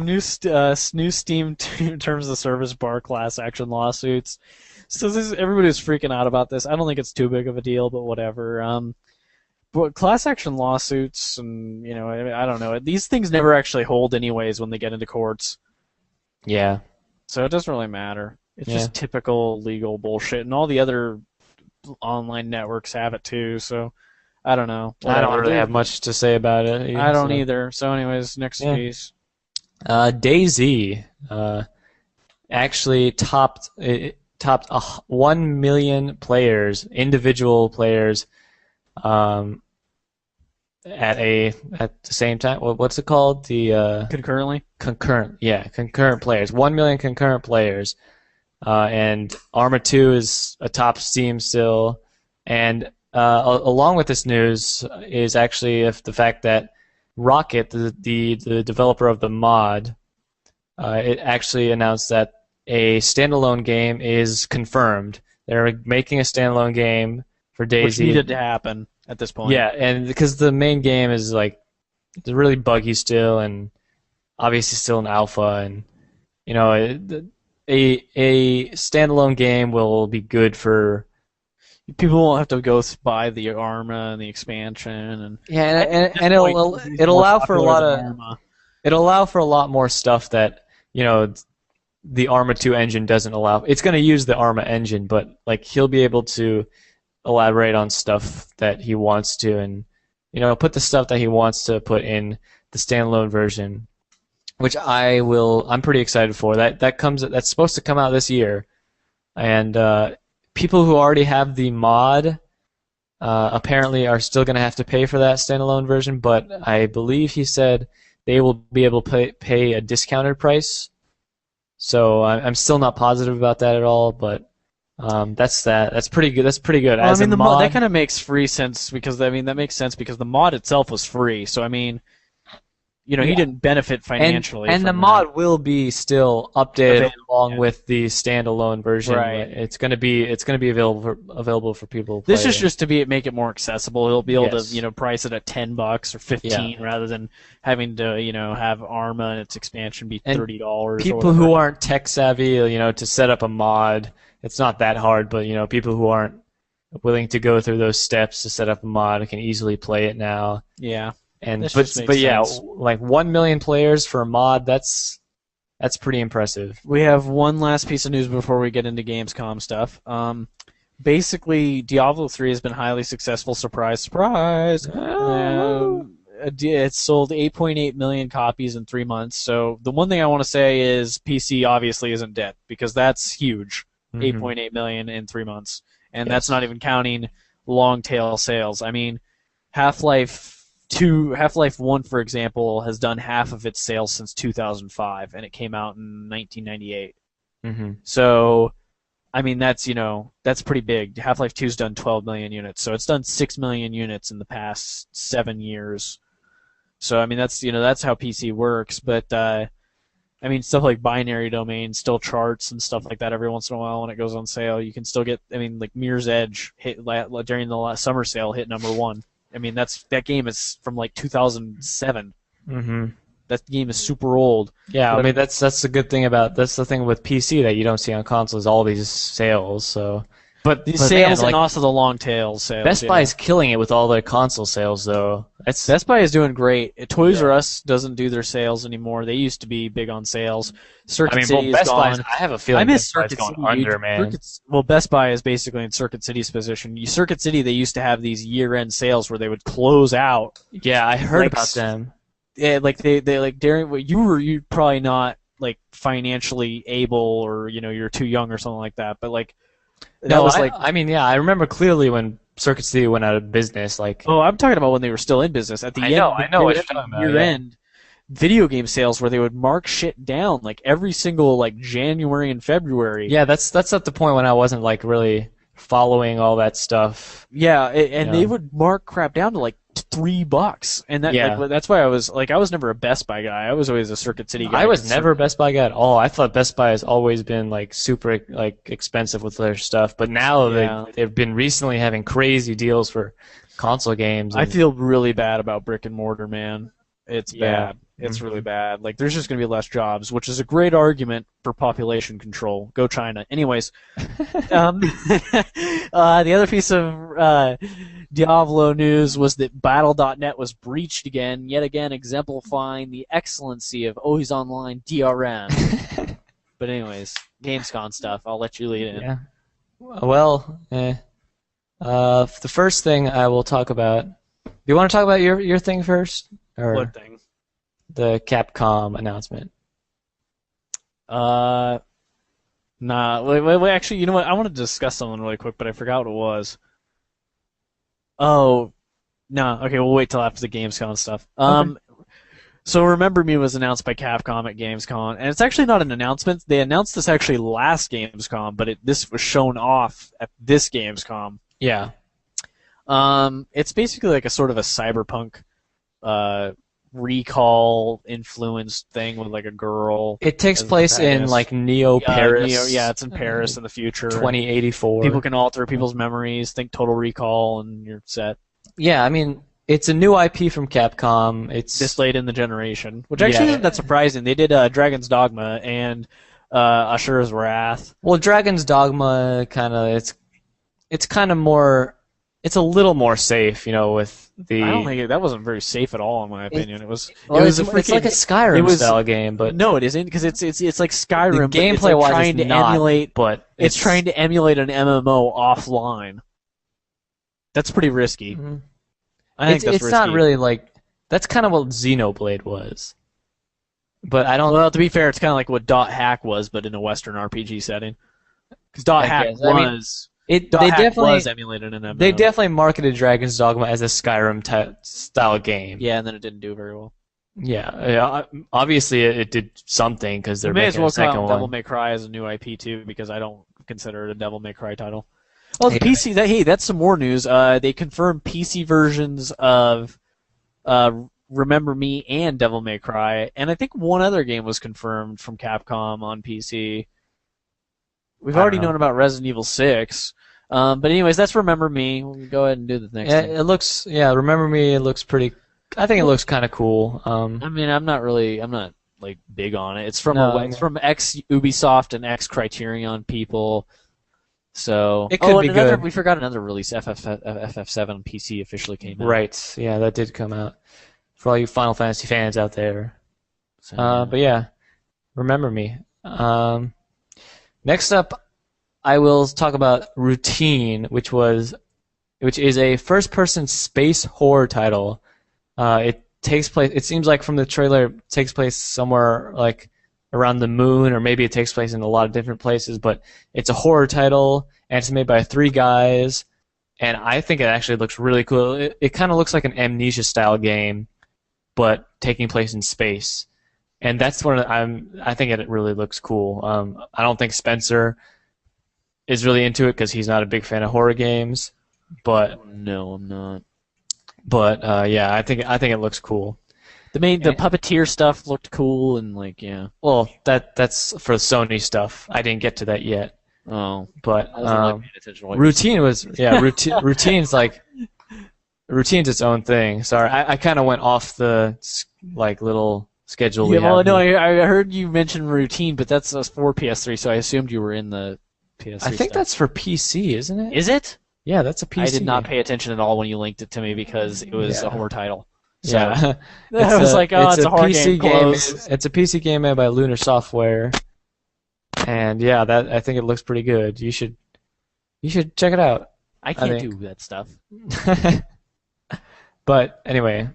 Speaker 1: New Steam terms of service bar class action lawsuits. So everybody's freaking out about this. I don't think it's too big of a deal, but whatever. But class action lawsuits, and I don't know. These things never actually hold anyways when they get into courts.
Speaker 2: Yeah.
Speaker 1: So it doesn't really matter. It's just typical legal bullshit, and all the other online networks have it too. So. I don't know.
Speaker 2: Whatever. I don't really have much to say about it.
Speaker 1: I don't either. So, anyways, next piece.
Speaker 2: DayZ actually topped 1 million players, individual players, at the same time. What's it called? The
Speaker 1: concurrently.
Speaker 2: Concurrent players. 1 million concurrent players, and Arma 2 is atop Steam still, and. Along with this news is actually the fact that Rocket, the developer of the mod, it actually announced that a standalone game is confirmed. They're making a standalone game for DayZ.
Speaker 1: Which needed to happen at this point.
Speaker 2: Yeah, and because the main game is like it's really buggy still, and obviously still in alpha, and a standalone game will be good for.
Speaker 1: People won't have to go buy the Arma and the expansion, and
Speaker 2: it'll allow for a lot more stuff that the Arma 2 engine doesn't allow. It's going to use the Arma engine, but like he'll be able to elaborate on stuff that he wants to, and put the stuff that he wants to put in the standalone version, which I'm pretty excited for. That's supposed to come out this year, and people who already have the mod apparently are still going to have to pay for that standalone version, but I believe he said they will be able to pay a discounted price. So I'm still not positive about that at all, but that's that. That's pretty good. That's pretty good.
Speaker 1: Well,
Speaker 2: As
Speaker 1: I mean,
Speaker 2: a mod,
Speaker 1: that kind of makes free sense because that makes sense because the mod itself was free. So I mean, he didn't benefit financially.
Speaker 2: And the
Speaker 1: from
Speaker 2: mod will be still updated
Speaker 1: Available,
Speaker 2: along with the standalone version.
Speaker 1: Right.
Speaker 2: It's gonna be available for people. To
Speaker 1: This
Speaker 2: play
Speaker 1: is just to make it more accessible. He'll be able
Speaker 2: Yes.
Speaker 1: to price it at $10 or $15 rather than having to have Arma and its expansion be
Speaker 2: And
Speaker 1: $30.
Speaker 2: people who aren't tech savvy, to set up a mod, it's not that hard. But people who aren't willing to go through those steps to set up a mod can easily play it now.
Speaker 1: Yeah.
Speaker 2: And
Speaker 1: This just makes
Speaker 2: but yeah,
Speaker 1: sense.
Speaker 2: like 1 million players for a mod, that's pretty impressive.
Speaker 1: We have one last piece of news before we get into Gamescom stuff. Basically, Diablo 3 has been highly successful. Surprise, surprise. It's sold 8.8 million copies in 3 months. So the one thing I want to say is PC obviously isn't dead because that's huge.
Speaker 2: Mhm.
Speaker 1: 8.8 million in 3 months. And
Speaker 2: Yes.
Speaker 1: that's not even counting long tail sales. I mean, Half-Life 1, for example, has done half of its sales since 2005, and it came out in 1998.
Speaker 2: Mm-hmm.
Speaker 1: So, I mean, that's pretty big. Half-Life 2's done 12 million units, so it's done 6 million units in the past 7 years. So, I mean, that's how PC works. But I mean, stuff like Binary Domain still charts and stuff like that every once in a while when it goes on sale. You can still get, I mean, like Mirror's Edge hit during the last summer sale, hit #1. I mean, that game is from like 2007.
Speaker 2: Mm-hmm.
Speaker 1: That game is super old.
Speaker 2: Yeah, I
Speaker 1: But-
Speaker 2: mean that's the thing with PC that you don't see on consoles. All these sales, so but
Speaker 1: These
Speaker 2: but
Speaker 1: sales
Speaker 2: man,
Speaker 1: and also the long tail sales.
Speaker 2: Best
Speaker 1: yeah.
Speaker 2: Buy is killing it with all their console sales, though.
Speaker 1: Best Buy is doing great. Toys R Us doesn't do their sales anymore. They used to be big on sales. Circuit City is
Speaker 2: Best
Speaker 1: gone.
Speaker 2: Buy. I have a feeling
Speaker 1: I miss
Speaker 2: Best Buy's
Speaker 1: Circuit
Speaker 2: going
Speaker 1: City.
Speaker 2: under, man.
Speaker 1: Well, Best Buy is basically in Circuit City's position. Circuit City, they used to have these year-end sales where they would close out.
Speaker 2: Yeah, I heard
Speaker 1: Like,
Speaker 2: about them.
Speaker 1: Yeah, like they like during you probably not like financially able or you're too young or something like that. But like that
Speaker 2: No,
Speaker 1: was
Speaker 2: I mean, yeah, I remember clearly when Circuit City went out of business. Like,
Speaker 1: oh, I'm talking about when they were still in business. At the
Speaker 2: I
Speaker 1: end,
Speaker 2: know what
Speaker 1: they
Speaker 2: you're
Speaker 1: would have
Speaker 2: talking about,
Speaker 1: year
Speaker 2: yeah.
Speaker 1: end video game sales where they would mark shit down like every single like January and February.
Speaker 2: yeah, that's at the point when I wasn't like really following all that stuff.
Speaker 1: Yeah, and they
Speaker 2: Yeah.
Speaker 1: would mark crap down to like $3, and
Speaker 2: Yeah.
Speaker 1: that's why I was never a Best Buy guy. I was always a Circuit City guy.
Speaker 2: I was never a Best Buy guy at all. I thought Best Buy has always been like super like expensive with their stuff, but now
Speaker 1: Yeah.
Speaker 2: they've been recently having crazy deals for console games.
Speaker 1: I
Speaker 2: and-
Speaker 1: feel really bad about brick and mortar, man. It's
Speaker 2: Yeah.
Speaker 1: bad. It's
Speaker 2: Mhm.
Speaker 1: really bad. Like, there's just going to be less jobs, which is a great argument for population control. Go China. Anyways, the other piece of Diablo news was that Battle.net was breached again, yet again exemplifying the excellency of Always Online DRM. But anyways, Gamescom stuff. I'll let you lead in.
Speaker 2: Yeah. Well, the first thing I will talk about. Do you want to talk about your thing first, or
Speaker 1: What thing?
Speaker 2: the Capcom announcement?
Speaker 1: Nah. Wait. Actually, you know what? I want to discuss something really quick, but I forgot what it was. Oh, no. Okay, we'll wait till after the Gamescom stuff.
Speaker 2: Okay.
Speaker 1: So Remember Me was announced by Capcom at Gamescom, and it's actually not an announcement. They announced this actually last Gamescom, but this was shown off at this Gamescom.
Speaker 2: Yeah.
Speaker 1: It's basically like a sort of a cyberpunk, recall influenced thing with like a girl.
Speaker 2: It takes
Speaker 1: as the
Speaker 2: place in
Speaker 1: protagonist.
Speaker 2: like Neo Paris.
Speaker 1: It's in Paris in the future.
Speaker 2: 2084.
Speaker 1: People can alter people's memories, think Total Recall, and you're set.
Speaker 2: Yeah, I mean, it's a new IP from Capcom. It's
Speaker 1: This late in the generation, which actually
Speaker 2: Yeah.
Speaker 1: isn't that surprising. They did Dragon's Dogma and Ashura's Wrath.
Speaker 2: well, Dragon's Dogma kind of it's kind of more. It's a little more safe, with the.
Speaker 1: I don't think that wasn't very safe at all, in my opinion. It was.
Speaker 2: Well,
Speaker 1: it was
Speaker 2: it's like a Skyrim
Speaker 1: it was-
Speaker 2: style game, but
Speaker 1: no, it isn't because it's like Skyrim.
Speaker 2: the
Speaker 1: but it's
Speaker 2: gameplay
Speaker 1: like
Speaker 2: wise
Speaker 1: trying
Speaker 2: it's
Speaker 1: to
Speaker 2: not.
Speaker 1: emulate.
Speaker 2: But
Speaker 1: It's trying to emulate an MMO offline. That's pretty risky.
Speaker 2: Mhm.
Speaker 1: I think that's
Speaker 2: it's
Speaker 1: risky.
Speaker 2: not really like that's kind of what Xenoblade was, but I don't.
Speaker 1: Well, to be fair, it's kind of like what Dot Hack was, but in a Western RPG setting. Because Dot
Speaker 2: I
Speaker 1: Hack
Speaker 2: guess. I mean,
Speaker 1: was
Speaker 2: They definitely
Speaker 1: emulated in MMO.
Speaker 2: they definitely marketed Dragon's Dogma as a Skyrim style game.
Speaker 3: Yeah, and then it didn't do very well.
Speaker 2: Yeah. Obviously, it did something because they're
Speaker 3: It may as
Speaker 2: making
Speaker 3: well
Speaker 2: a second
Speaker 3: call Devil
Speaker 2: one.
Speaker 3: May Cry as a new IP too, because I don't consider it a Devil May Cry title. Oh, the
Speaker 2: Yeah.
Speaker 3: PC. Hey, that's some more news. They confirmed PC versions of Remember Me and Devil May Cry, and I think one other game was confirmed from Capcom on PC. We've
Speaker 2: I don't
Speaker 3: already
Speaker 2: know.
Speaker 3: known about Resident Evil 6. But anyways, that's Remember Me. We'll go ahead and do the next
Speaker 2: Yeah,
Speaker 3: thing.
Speaker 2: it looks. Yeah, Remember Me. It looks pretty. I think it looks kind of cool.
Speaker 3: I mean, I'm not like big on it. It's from
Speaker 2: No,
Speaker 3: it's from ex Ubisoft and ex Criterion people. So
Speaker 2: It could be
Speaker 3: and another,
Speaker 2: good.
Speaker 3: we forgot another release. FF7 on PC officially came out.
Speaker 2: Right. Yeah, that did come out for all you Final Fantasy fans out there.
Speaker 3: So, yeah.
Speaker 2: But yeah, Remember Me. Next up, I will talk about Routine, which is a first-person space horror title. It takes place. It seems like from the trailer, it takes place somewhere like around the moon, or maybe it takes place in a lot of different places. But it's a horror title, and it's made by 3 guys, and I think it actually looks really cool. It kind of looks like an Amnesia-style game, but taking place in space. And that's one of I think it really looks cool. I don't think Spencer is really into it because he's not a big fan of horror games, but
Speaker 3: No, I'm not.
Speaker 2: yeah, I think it looks cool.
Speaker 3: The puppeteer stuff looked cool and like yeah.
Speaker 2: Well, that's for Sony stuff. I didn't get to that yet,
Speaker 3: Oh,
Speaker 2: but
Speaker 3: I wasn't really paying attention to what
Speaker 2: Routine was Routine's its own thing. Sorry, I kind of went off the like little schedule we
Speaker 3: Yeah, well,
Speaker 2: have
Speaker 3: no,
Speaker 2: here.
Speaker 3: I heard you mention Routine, but that's for PS3, so I assumed you were in the PS3
Speaker 2: I think
Speaker 3: stuff.
Speaker 2: that's for PC, isn't it?
Speaker 3: Is it?
Speaker 2: Yeah, that's a PC.
Speaker 3: I did not pay attention at all when you linked it to me because it was
Speaker 2: Yeah.
Speaker 3: a horror title. So
Speaker 2: Yeah.
Speaker 3: I was like, oh, it's a horror
Speaker 2: PC
Speaker 3: game. Close.
Speaker 2: It's a PC game made by Lunar Software, and yeah, I think it looks pretty good. You should check it out.
Speaker 3: I can't
Speaker 2: think-
Speaker 3: do that stuff.
Speaker 2: But anyway,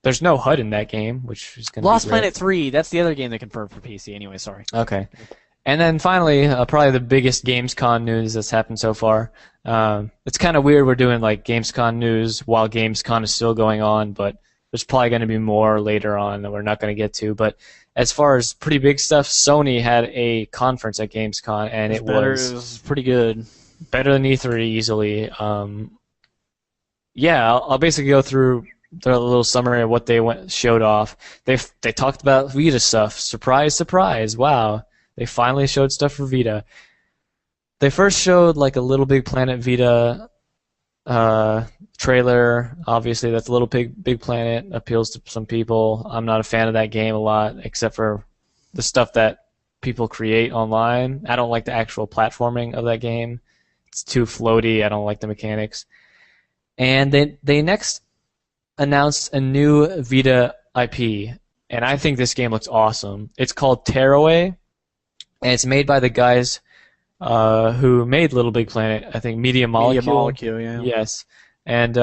Speaker 2: there's no HUD in that game, which is gonna
Speaker 3: Lost
Speaker 2: be great.
Speaker 3: Planet 3, that's the other game they confirmed for PC. Anyway, sorry.
Speaker 2: Okay. And then finally, probably the biggest Gamescom news that's happened so far. It's kind of weird we're doing like Gamescom news while Gamescom is still going on, but there's probably going to be more later on that we're not going to get to. But as far as pretty big stuff, Sony had a conference at Gamescom, and it
Speaker 3: It was pretty good.
Speaker 2: better than E3 easily. Yeah, I'll basically go through the little summary of what they showed off. They talked about Vita stuff. Surprise, surprise! Wow, they finally showed stuff for Vita. They first showed like a Little Big Planet Vita trailer. Obviously, that's a Little Big Planet appeals to some people. I'm not a fan of that game a lot, except for the stuff that people create online. I don't like the actual platforming of that game. It's too floaty. I don't like the mechanics. And they next announced a new Vita IP, and I think this game looks awesome. It's called Tearaway, and it's made by the guys who made Little Big Planet. I think Media Molecule.
Speaker 1: Media Molecule, yeah.
Speaker 2: Yes, and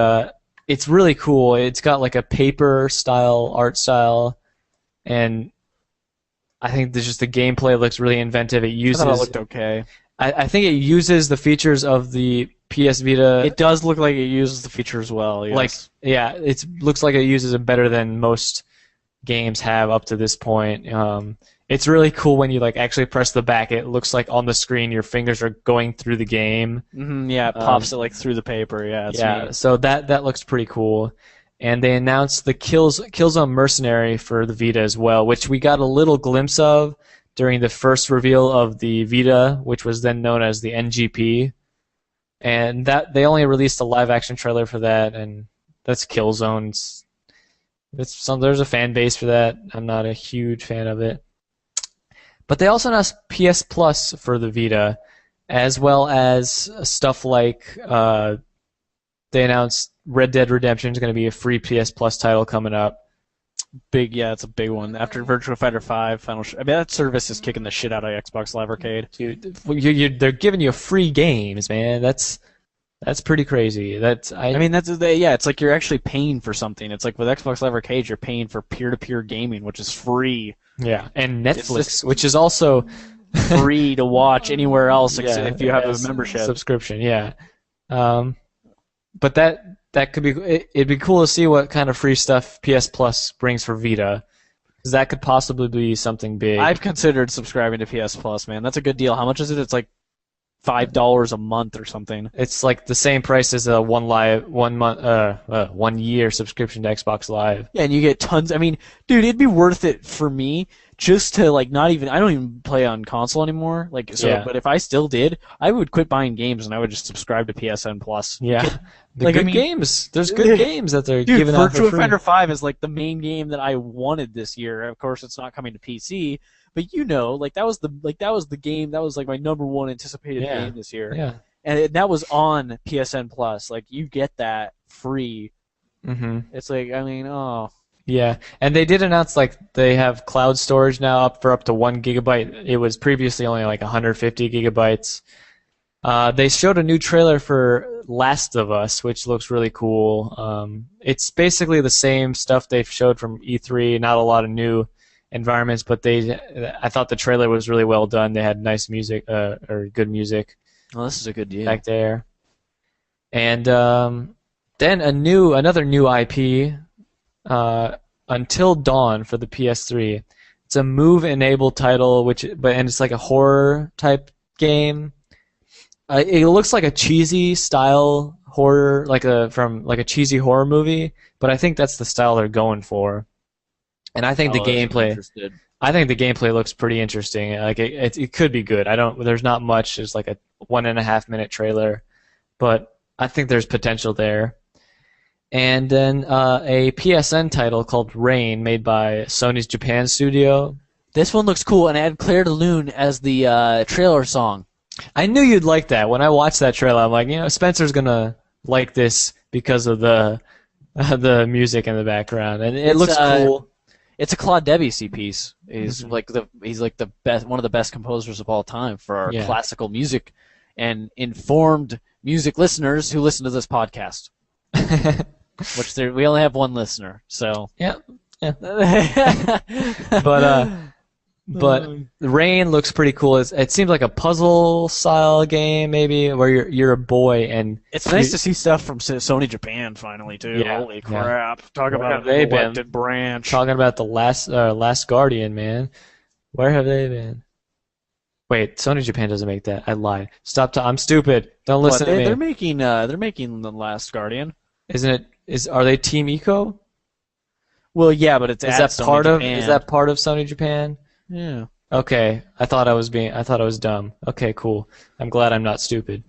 Speaker 2: it's really cool. It's got like a paper style art style, and I think there's just the gameplay looks really inventive. It
Speaker 1: I
Speaker 2: uses.
Speaker 1: thought it looked okay.
Speaker 2: I think it uses the features of the PS Vita.
Speaker 1: It does look like it uses the features well. Yes.
Speaker 2: Like, yeah, it looks like it uses it better than most games have up to this point. It's really cool when you like actually press the back. It looks like on the screen your fingers are going through the game.
Speaker 1: Yeah, it pops it like through the paper. Yeah, it's
Speaker 2: Yeah,
Speaker 1: neat.
Speaker 2: so that looks pretty cool. And they announced the Killzone Mercenary for the Vita as well, which we got a little glimpse of during the first reveal of the Vita, which was then known as the NGP. And that they only released a live action trailer for that, and that's Killzone. There's a fan base for that. I'm not a huge fan of it. But they also announced PS Plus for the Vita, as well as stuff like they announced Red Dead Redemption is going to be a free PS Plus title coming up.
Speaker 1: It's a big one. After Virtua Fighter 5, I mean, that service is kicking the shit out of Xbox Live Arcade.
Speaker 2: Dude, they're giving you free games, man. That's That's pretty crazy.
Speaker 1: I mean, yeah, it's like you're actually paying for something. It's like with Xbox Live Arcade, you're paying for peer-to-peer gaming, which is free.
Speaker 2: yeah, and
Speaker 1: It's
Speaker 2: Netflix,
Speaker 1: just
Speaker 2: which is also
Speaker 1: free to watch anywhere else
Speaker 2: yeah,
Speaker 1: if you have a
Speaker 2: as
Speaker 1: membership.
Speaker 2: subscription. Yeah, um, but that could be it'd be cool to see what kind of free stuff PS Plus brings for Vita, because that could possibly be something big.
Speaker 1: I've considered subscribing to PS Plus, man. That's a good deal. How much is it? It's like $5 a month or something.
Speaker 2: It's like the same price as a 1 year subscription to Xbox Live.
Speaker 1: Yeah, and you get tons. I mean, dude, it'd be worth it for me just to like not even. I don't even play on console anymore. Like so,
Speaker 2: Yeah.
Speaker 1: but if I still did, I would quit buying games and I would just subscribe to PSN Plus.
Speaker 2: Yeah, the
Speaker 1: Like, I
Speaker 2: good
Speaker 1: mean,
Speaker 2: games. There's good games that they're
Speaker 1: Dude,
Speaker 2: giving out
Speaker 1: Virtua
Speaker 2: for free.
Speaker 1: Fighter 5 is like the main game that I wanted this year. Of course, it's not coming to PC, but like that was the game that was like my number one anticipated
Speaker 2: Yeah.
Speaker 1: game this year,
Speaker 2: Yeah.
Speaker 1: and that was on PSN Plus. Like you get that free.
Speaker 2: hmm
Speaker 1: It's like I mean, oh,
Speaker 2: Yeah, and they did announce like they have cloud storage now up to 1 GB. It was previously only like 150 gigabytes. They showed a new trailer for Last of Us, which looks really cool. It's basically the same stuff they've showed from E3, not a lot of new environments, but I thought the trailer was really well done. They had nice music, or good music
Speaker 1: well, this is a good deal.
Speaker 2: back there. And then another new IP, Until Dawn for the PS3. It's a move-enabled title, and it's like a horror type game. It looks like a cheesy style horror, like a cheesy horror movie, but I think that's the style they're going for. And I think
Speaker 1: Oh, that's interested.
Speaker 2: I think the gameplay looks pretty interesting. Like it could be good. There's not much. There's like a 1.5 minute trailer, but I think there's potential there. And then a PSN title called Rain, made by Sony's Japan studio.
Speaker 1: This one looks cool, and add Claire de Lune as the trailer song.
Speaker 2: I knew you'd like that. When I watched that trailer, I'm like, Spencer's gonna like this because of the music in the background, and it looks cool.
Speaker 1: It's a Claude Debussy piece. He's
Speaker 2: Mm-hmm.
Speaker 1: he's like the best, one of the best composers of all time for our
Speaker 2: Yeah.
Speaker 1: classical music and informed music listeners who listen to this podcast. We only have one listener, so
Speaker 2: Yeah, yeah.
Speaker 1: but
Speaker 2: But Rain looks pretty cool. It seems like a puzzle style game, maybe, where you're a boy and
Speaker 1: it's nice to see stuff from Sony Japan finally too.
Speaker 2: Yeah,
Speaker 1: Holy
Speaker 2: yeah.
Speaker 1: crap! Talk
Speaker 2: Where
Speaker 1: about
Speaker 2: have
Speaker 1: an
Speaker 2: they been?
Speaker 1: elected branch.
Speaker 2: talking about the last Guardian, man. Where have they been? Wait, Sony Japan doesn't make that. I lied. I'm stupid. Don't listen to me.
Speaker 1: They're making The Last Guardian.
Speaker 2: Are they Team Eco?
Speaker 1: Well, yeah, but it's
Speaker 2: Is
Speaker 1: at
Speaker 2: that
Speaker 1: Sony
Speaker 2: part of
Speaker 1: Japan.
Speaker 2: is that part of Sony Japan?
Speaker 1: Yeah.
Speaker 2: Okay, I thought I was dumb. Okay, cool. I'm glad I'm not stupid.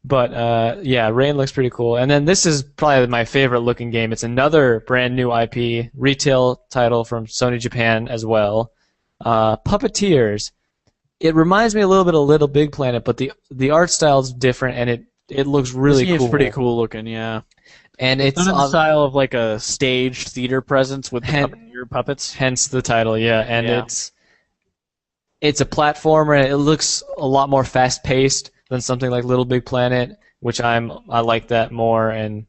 Speaker 2: But yeah, Rain looks pretty cool. And then this is probably my favorite looking game. It's another brand new IP, retail title from Sony Japan as well. Puppeteers. It reminds me a little bit of Little Big Planet, but the art style is different, and it looks really
Speaker 1: This game's
Speaker 2: cool.
Speaker 1: pretty cool looking, yeah.
Speaker 2: And it's
Speaker 1: Done in the style of like a staged theater presence with puppeteer puppets.
Speaker 2: hence the title, yeah. And
Speaker 1: Yeah.
Speaker 2: it's a platformer, and it looks a lot more fast paced than something like Little Big Planet, which I like that more, and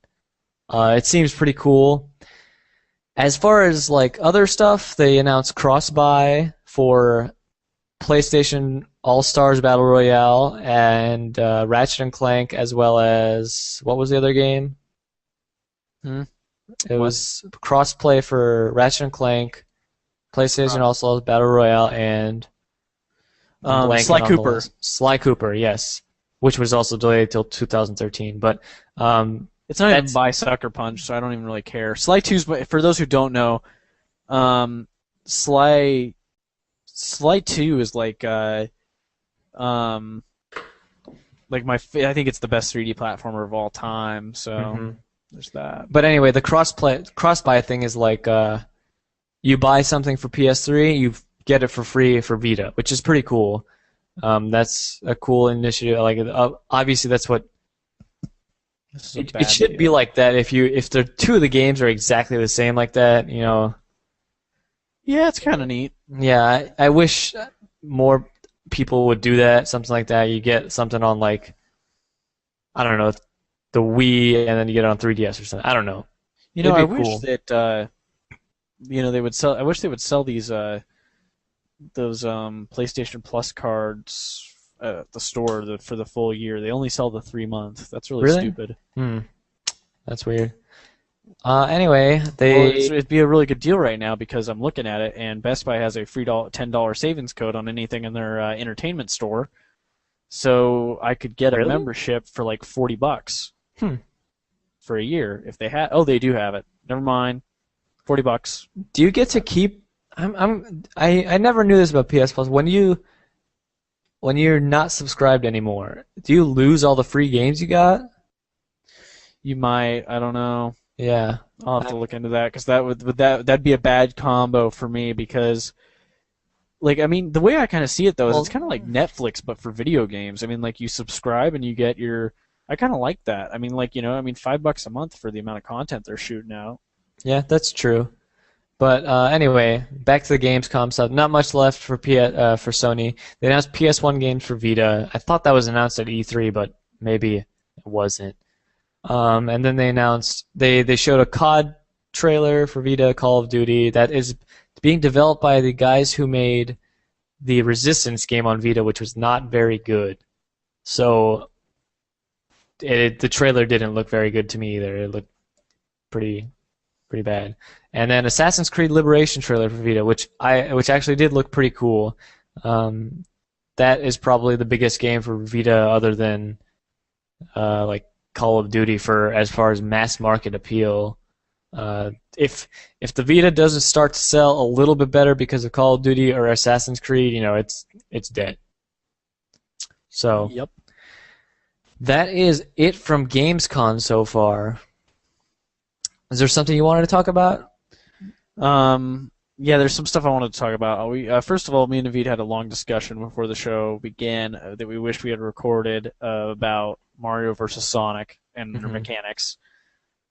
Speaker 2: it seems pretty cool. As far as like other stuff, they announced cross-buy for PlayStation All-Stars Battle Royale and Ratchet and Clank, as well as what was the other game? It was cross-play for Ratchet and Clank, PlayStation All-Stars Battle Royale, and
Speaker 1: Sly Cooper.
Speaker 2: Sly Cooper, yes, which was also delayed till 2013. But
Speaker 1: It's not even by Sucker Punch, so I don't even really care. Sly 2's, for those who don't know, Sly 2 is like I think it's the best 3D platformer of all time. So there's that.
Speaker 2: But anyway, the cross-buy thing is like you buy something for PS3, you get it for free for Vita, which is pretty cool. That's a cool initiative. Like obviously, that's what it should be like that. If the two of the games are exactly the same like that,
Speaker 1: Yeah, it's kind of neat.
Speaker 2: Yeah, I wish more people would do that. Something like that. You get something on like I don't know, the Wii, and then you get it on 3DS or something. I don't know.
Speaker 1: You know,
Speaker 2: It'd
Speaker 1: I
Speaker 2: be
Speaker 1: wish
Speaker 2: cool.
Speaker 1: that they would sell. I wish they would sell these those PlayStation Plus cards at the store for the full year. They only sell the 3 month. That's really
Speaker 2: Really?
Speaker 1: stupid.
Speaker 2: Hmm. That's weird. Anyway,
Speaker 1: Well,
Speaker 2: they
Speaker 1: it'd be a really good deal right now because I'm looking at it, and Best Buy has a free $10 savings code on anything in their entertainment store. So I could get a
Speaker 2: really?
Speaker 1: membership for like $40
Speaker 2: Hmm.
Speaker 1: for a year if they had. Oh, they do have it. Never mind. $40.
Speaker 2: Do you get to keep? I never knew this about PS Plus. When you're not subscribed anymore, do you lose all the free games you got?
Speaker 1: You might. I don't know.
Speaker 2: Yeah.
Speaker 1: I'll have to look into that because that'd be a bad combo for me because like I mean the way I kind of see it though is
Speaker 2: Well,
Speaker 1: it's kind of like Netflix but for video games. I mean like you subscribe and you get your. I kind of like that. I mean like I mean $5 a month for the amount of content they're shooting out.
Speaker 2: yeah, that's true. But anyway, back to the Gamescom stuff. Not much left for for Sony. They announced PS1 games for Vita. I thought that was announced at E3, but maybe it wasn't. And then they showed a COD trailer for Vita, Call of Duty, that is being developed by the guys who made the Resistance game on Vita, which was not very good. So the trailer didn't look very good to me either. It looked pretty bad. And then Assassin's Creed Liberation trailer for Vita, which actually did look pretty cool. That is probably the biggest game for Vita other than like Call of Duty for as far as mass market appeal. If the Vita doesn't start to sell a little bit better because of Call of Duty or Assassin's Creed, it's dead. So
Speaker 1: Yep.
Speaker 2: that is it from Gamescom so far. Is there something you wanted to talk about?
Speaker 1: Yeah, there's some stuff I wanted to talk about. First of all, me and Naveed had a long discussion before the show began that we wish we had recorded about Mario versus Sonic and their mechanics.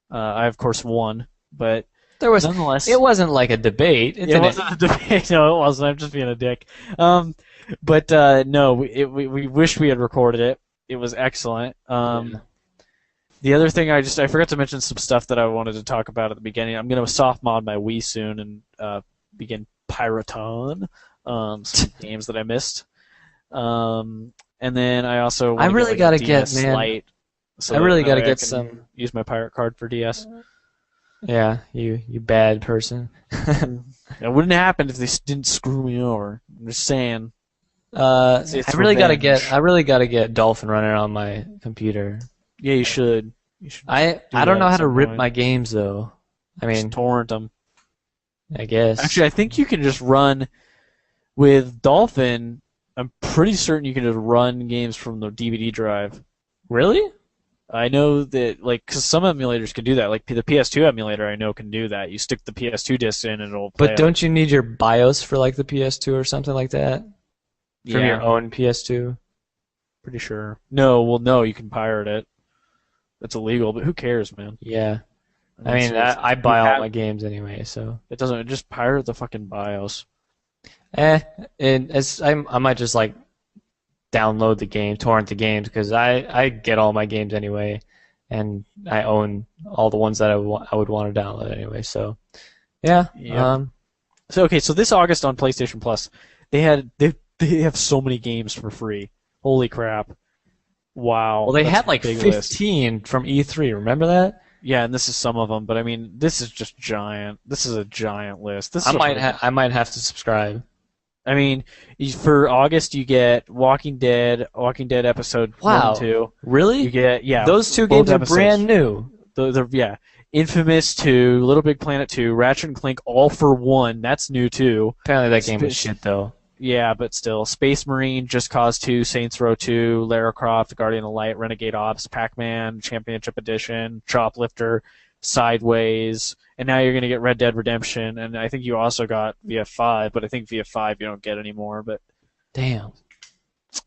Speaker 1: I of course won, but
Speaker 2: There was.
Speaker 1: nonetheless,
Speaker 2: It wasn't like a debate.
Speaker 1: it wasn't a debate. No, it wasn't. I'm just being a dick. But no, we wish we had recorded it. It was excellent.
Speaker 2: Yeah.
Speaker 1: The other thing I forgot to mention some stuff that I wanted to talk about at the beginning. I'm going to soft mod my Wii soon and begin Piraton, some games that I missed. And then I also
Speaker 2: I really
Speaker 1: got to
Speaker 2: get,
Speaker 1: DS
Speaker 2: man.
Speaker 1: Lite. So
Speaker 2: I really
Speaker 1: that
Speaker 2: got to
Speaker 1: way I
Speaker 2: get
Speaker 1: can
Speaker 2: some.
Speaker 1: use my pirate card for DS.
Speaker 2: Yeah, you bad person.
Speaker 1: It wouldn't happen if they didn't screw me over. I'm just saying.
Speaker 2: I
Speaker 1: It's
Speaker 2: really got to
Speaker 1: revenge.
Speaker 2: get Dolphin running on my computer.
Speaker 1: Yeah, you should. You should
Speaker 2: I
Speaker 1: do
Speaker 2: don't
Speaker 1: that
Speaker 2: know
Speaker 1: at
Speaker 2: how to
Speaker 1: some
Speaker 2: rip
Speaker 1: point.
Speaker 2: my games though. I
Speaker 1: Just
Speaker 2: mean,
Speaker 1: torrent them.
Speaker 2: I guess.
Speaker 1: Actually, I think you can just run with Dolphin. I'm pretty certain you can just run games from the DVD drive.
Speaker 2: Really?
Speaker 1: I know that, like, because some emulators can do that. Like the PS2 emulator, I know can do that. You stick the PS2 disc in, and it'll play.
Speaker 2: But don't you need your BIOS for like the PS2 or something like that? From
Speaker 1: Yeah,
Speaker 2: your own PS2?
Speaker 1: pretty sure. No, well, no, you can pirate it. That's illegal, but who cares, man?
Speaker 2: Yeah. I
Speaker 1: mean,
Speaker 2: mean,
Speaker 1: seriously,
Speaker 2: I
Speaker 1: you
Speaker 2: buy all
Speaker 1: have-
Speaker 2: my games anyway, so.
Speaker 1: It doesn't just pirate the fucking BIOS.
Speaker 2: I might just like download the game, torrent the games, because I get all my games anyway, and I own all the ones that I would want to download anyway. So, yeah.
Speaker 1: Yep. So this August on PlayStation Plus, they have so many games for free. Holy crap! Wow.
Speaker 2: Well, they
Speaker 1: that's
Speaker 2: had
Speaker 1: a
Speaker 2: like
Speaker 1: big list.
Speaker 2: 15 from E3. Remember that?
Speaker 1: Yeah, and this is some of them, but I mean, this is just giant. This is a giant list. This
Speaker 2: I
Speaker 1: is
Speaker 2: might have to subscribe.
Speaker 1: I mean, for August you get Walking Dead episode 1
Speaker 2: Wow.
Speaker 1: and 2.
Speaker 2: Really?
Speaker 1: You get
Speaker 2: Those two
Speaker 1: both
Speaker 2: games are
Speaker 1: episodes.
Speaker 2: brand new.
Speaker 1: Yeah. Infamous 2, Little Big Planet 2, Ratchet and Clank All for One. That's new too.
Speaker 2: Apparently that game was
Speaker 1: Sp-
Speaker 2: shit though.
Speaker 1: Yeah, but still. Space Marine, Just Cause 2, Saints Row 2, Lara Croft, Guardian of Light, Renegade Ops, Pac-Man, Championship Edition, Choplifter, Sideways, and now you're going to get Red Dead Redemption, and I think you also got VF5, but I think VF5 you don't get anymore, but
Speaker 2: Damn.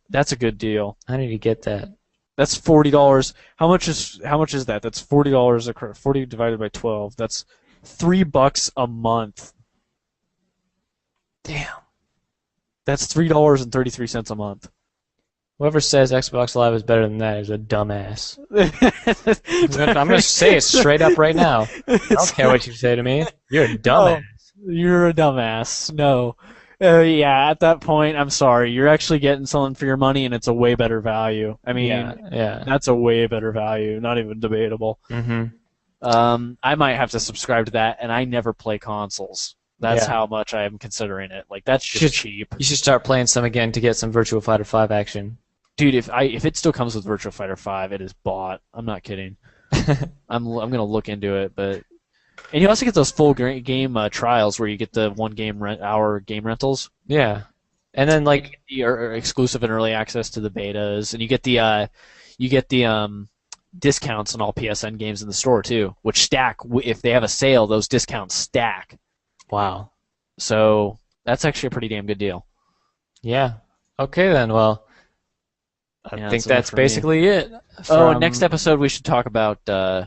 Speaker 1: that's a good deal.
Speaker 2: I need to get that.
Speaker 1: That's $40. How much is that? That's $40 40 divided by 12. That's $3 a month.
Speaker 2: Damn.
Speaker 1: That's $3.33 a month.
Speaker 2: Whoever says Xbox Live is better than that is a dumbass. I'm gonna say it straight up right now. I don't care what you say to me. You're a dumbass.
Speaker 1: You're a dumbass. No. Yeah, at that point, I'm sorry. You're actually getting something for your money, and it's a way better value. I mean,
Speaker 2: yeah.
Speaker 1: that's a way better value. Not even debatable.
Speaker 2: Mm-hmm.
Speaker 1: I might have to subscribe to that, and I never play consoles. That's how much I am considering it. Like, that's just cheap.
Speaker 2: You should start playing some again to get some Virtua Fighter 5 action.
Speaker 1: Dude, if it still comes with Virtua Fighter 5, it is bought. I'm not kidding. I'm gonna look into it, but and you also get those full game trials where you get the 1 game hour game rentals.
Speaker 2: Yeah, and then like
Speaker 1: your exclusive and early access to the betas, and you get the discounts on all PSN games in the store too, which stack if they have a sale. Those discounts stack.
Speaker 2: Wow.
Speaker 1: So that's actually a pretty damn good deal.
Speaker 2: Yeah. Okay then. Well, I think that's basically it.
Speaker 3: Oh, next episode we should talk about. I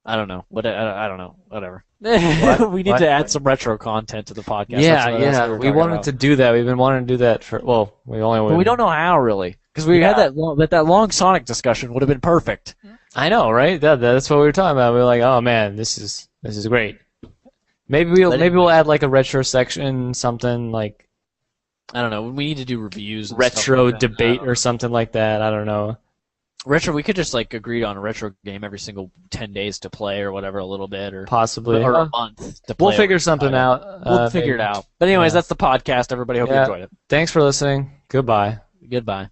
Speaker 3: don't know. I don't know. Whatever.
Speaker 1: We need to add some retro content to the podcast.
Speaker 2: Yeah. We wanted to do that. We've been wanting to do that for. Well, we
Speaker 1: don't know how really, because we had that long Sonic discussion would have been perfect.
Speaker 2: I know, right? That's what we were talking about. We were like, oh man, this is great. Maybe we'll add like a retro section, something like.
Speaker 3: I don't know. We need to do reviews. And
Speaker 2: retro
Speaker 3: like
Speaker 2: debate or something like that. I don't know.
Speaker 3: Retro. We could just like agree on a retro game every single 10 days to play or whatever, a little bit, or
Speaker 2: possibly
Speaker 3: or a month to play.
Speaker 2: We'll figure something out.
Speaker 3: We'll figure it out. But anyways, that's the podcast. Everybody, hope you enjoyed it.
Speaker 2: Thanks for listening. Goodbye.
Speaker 3: Goodbye.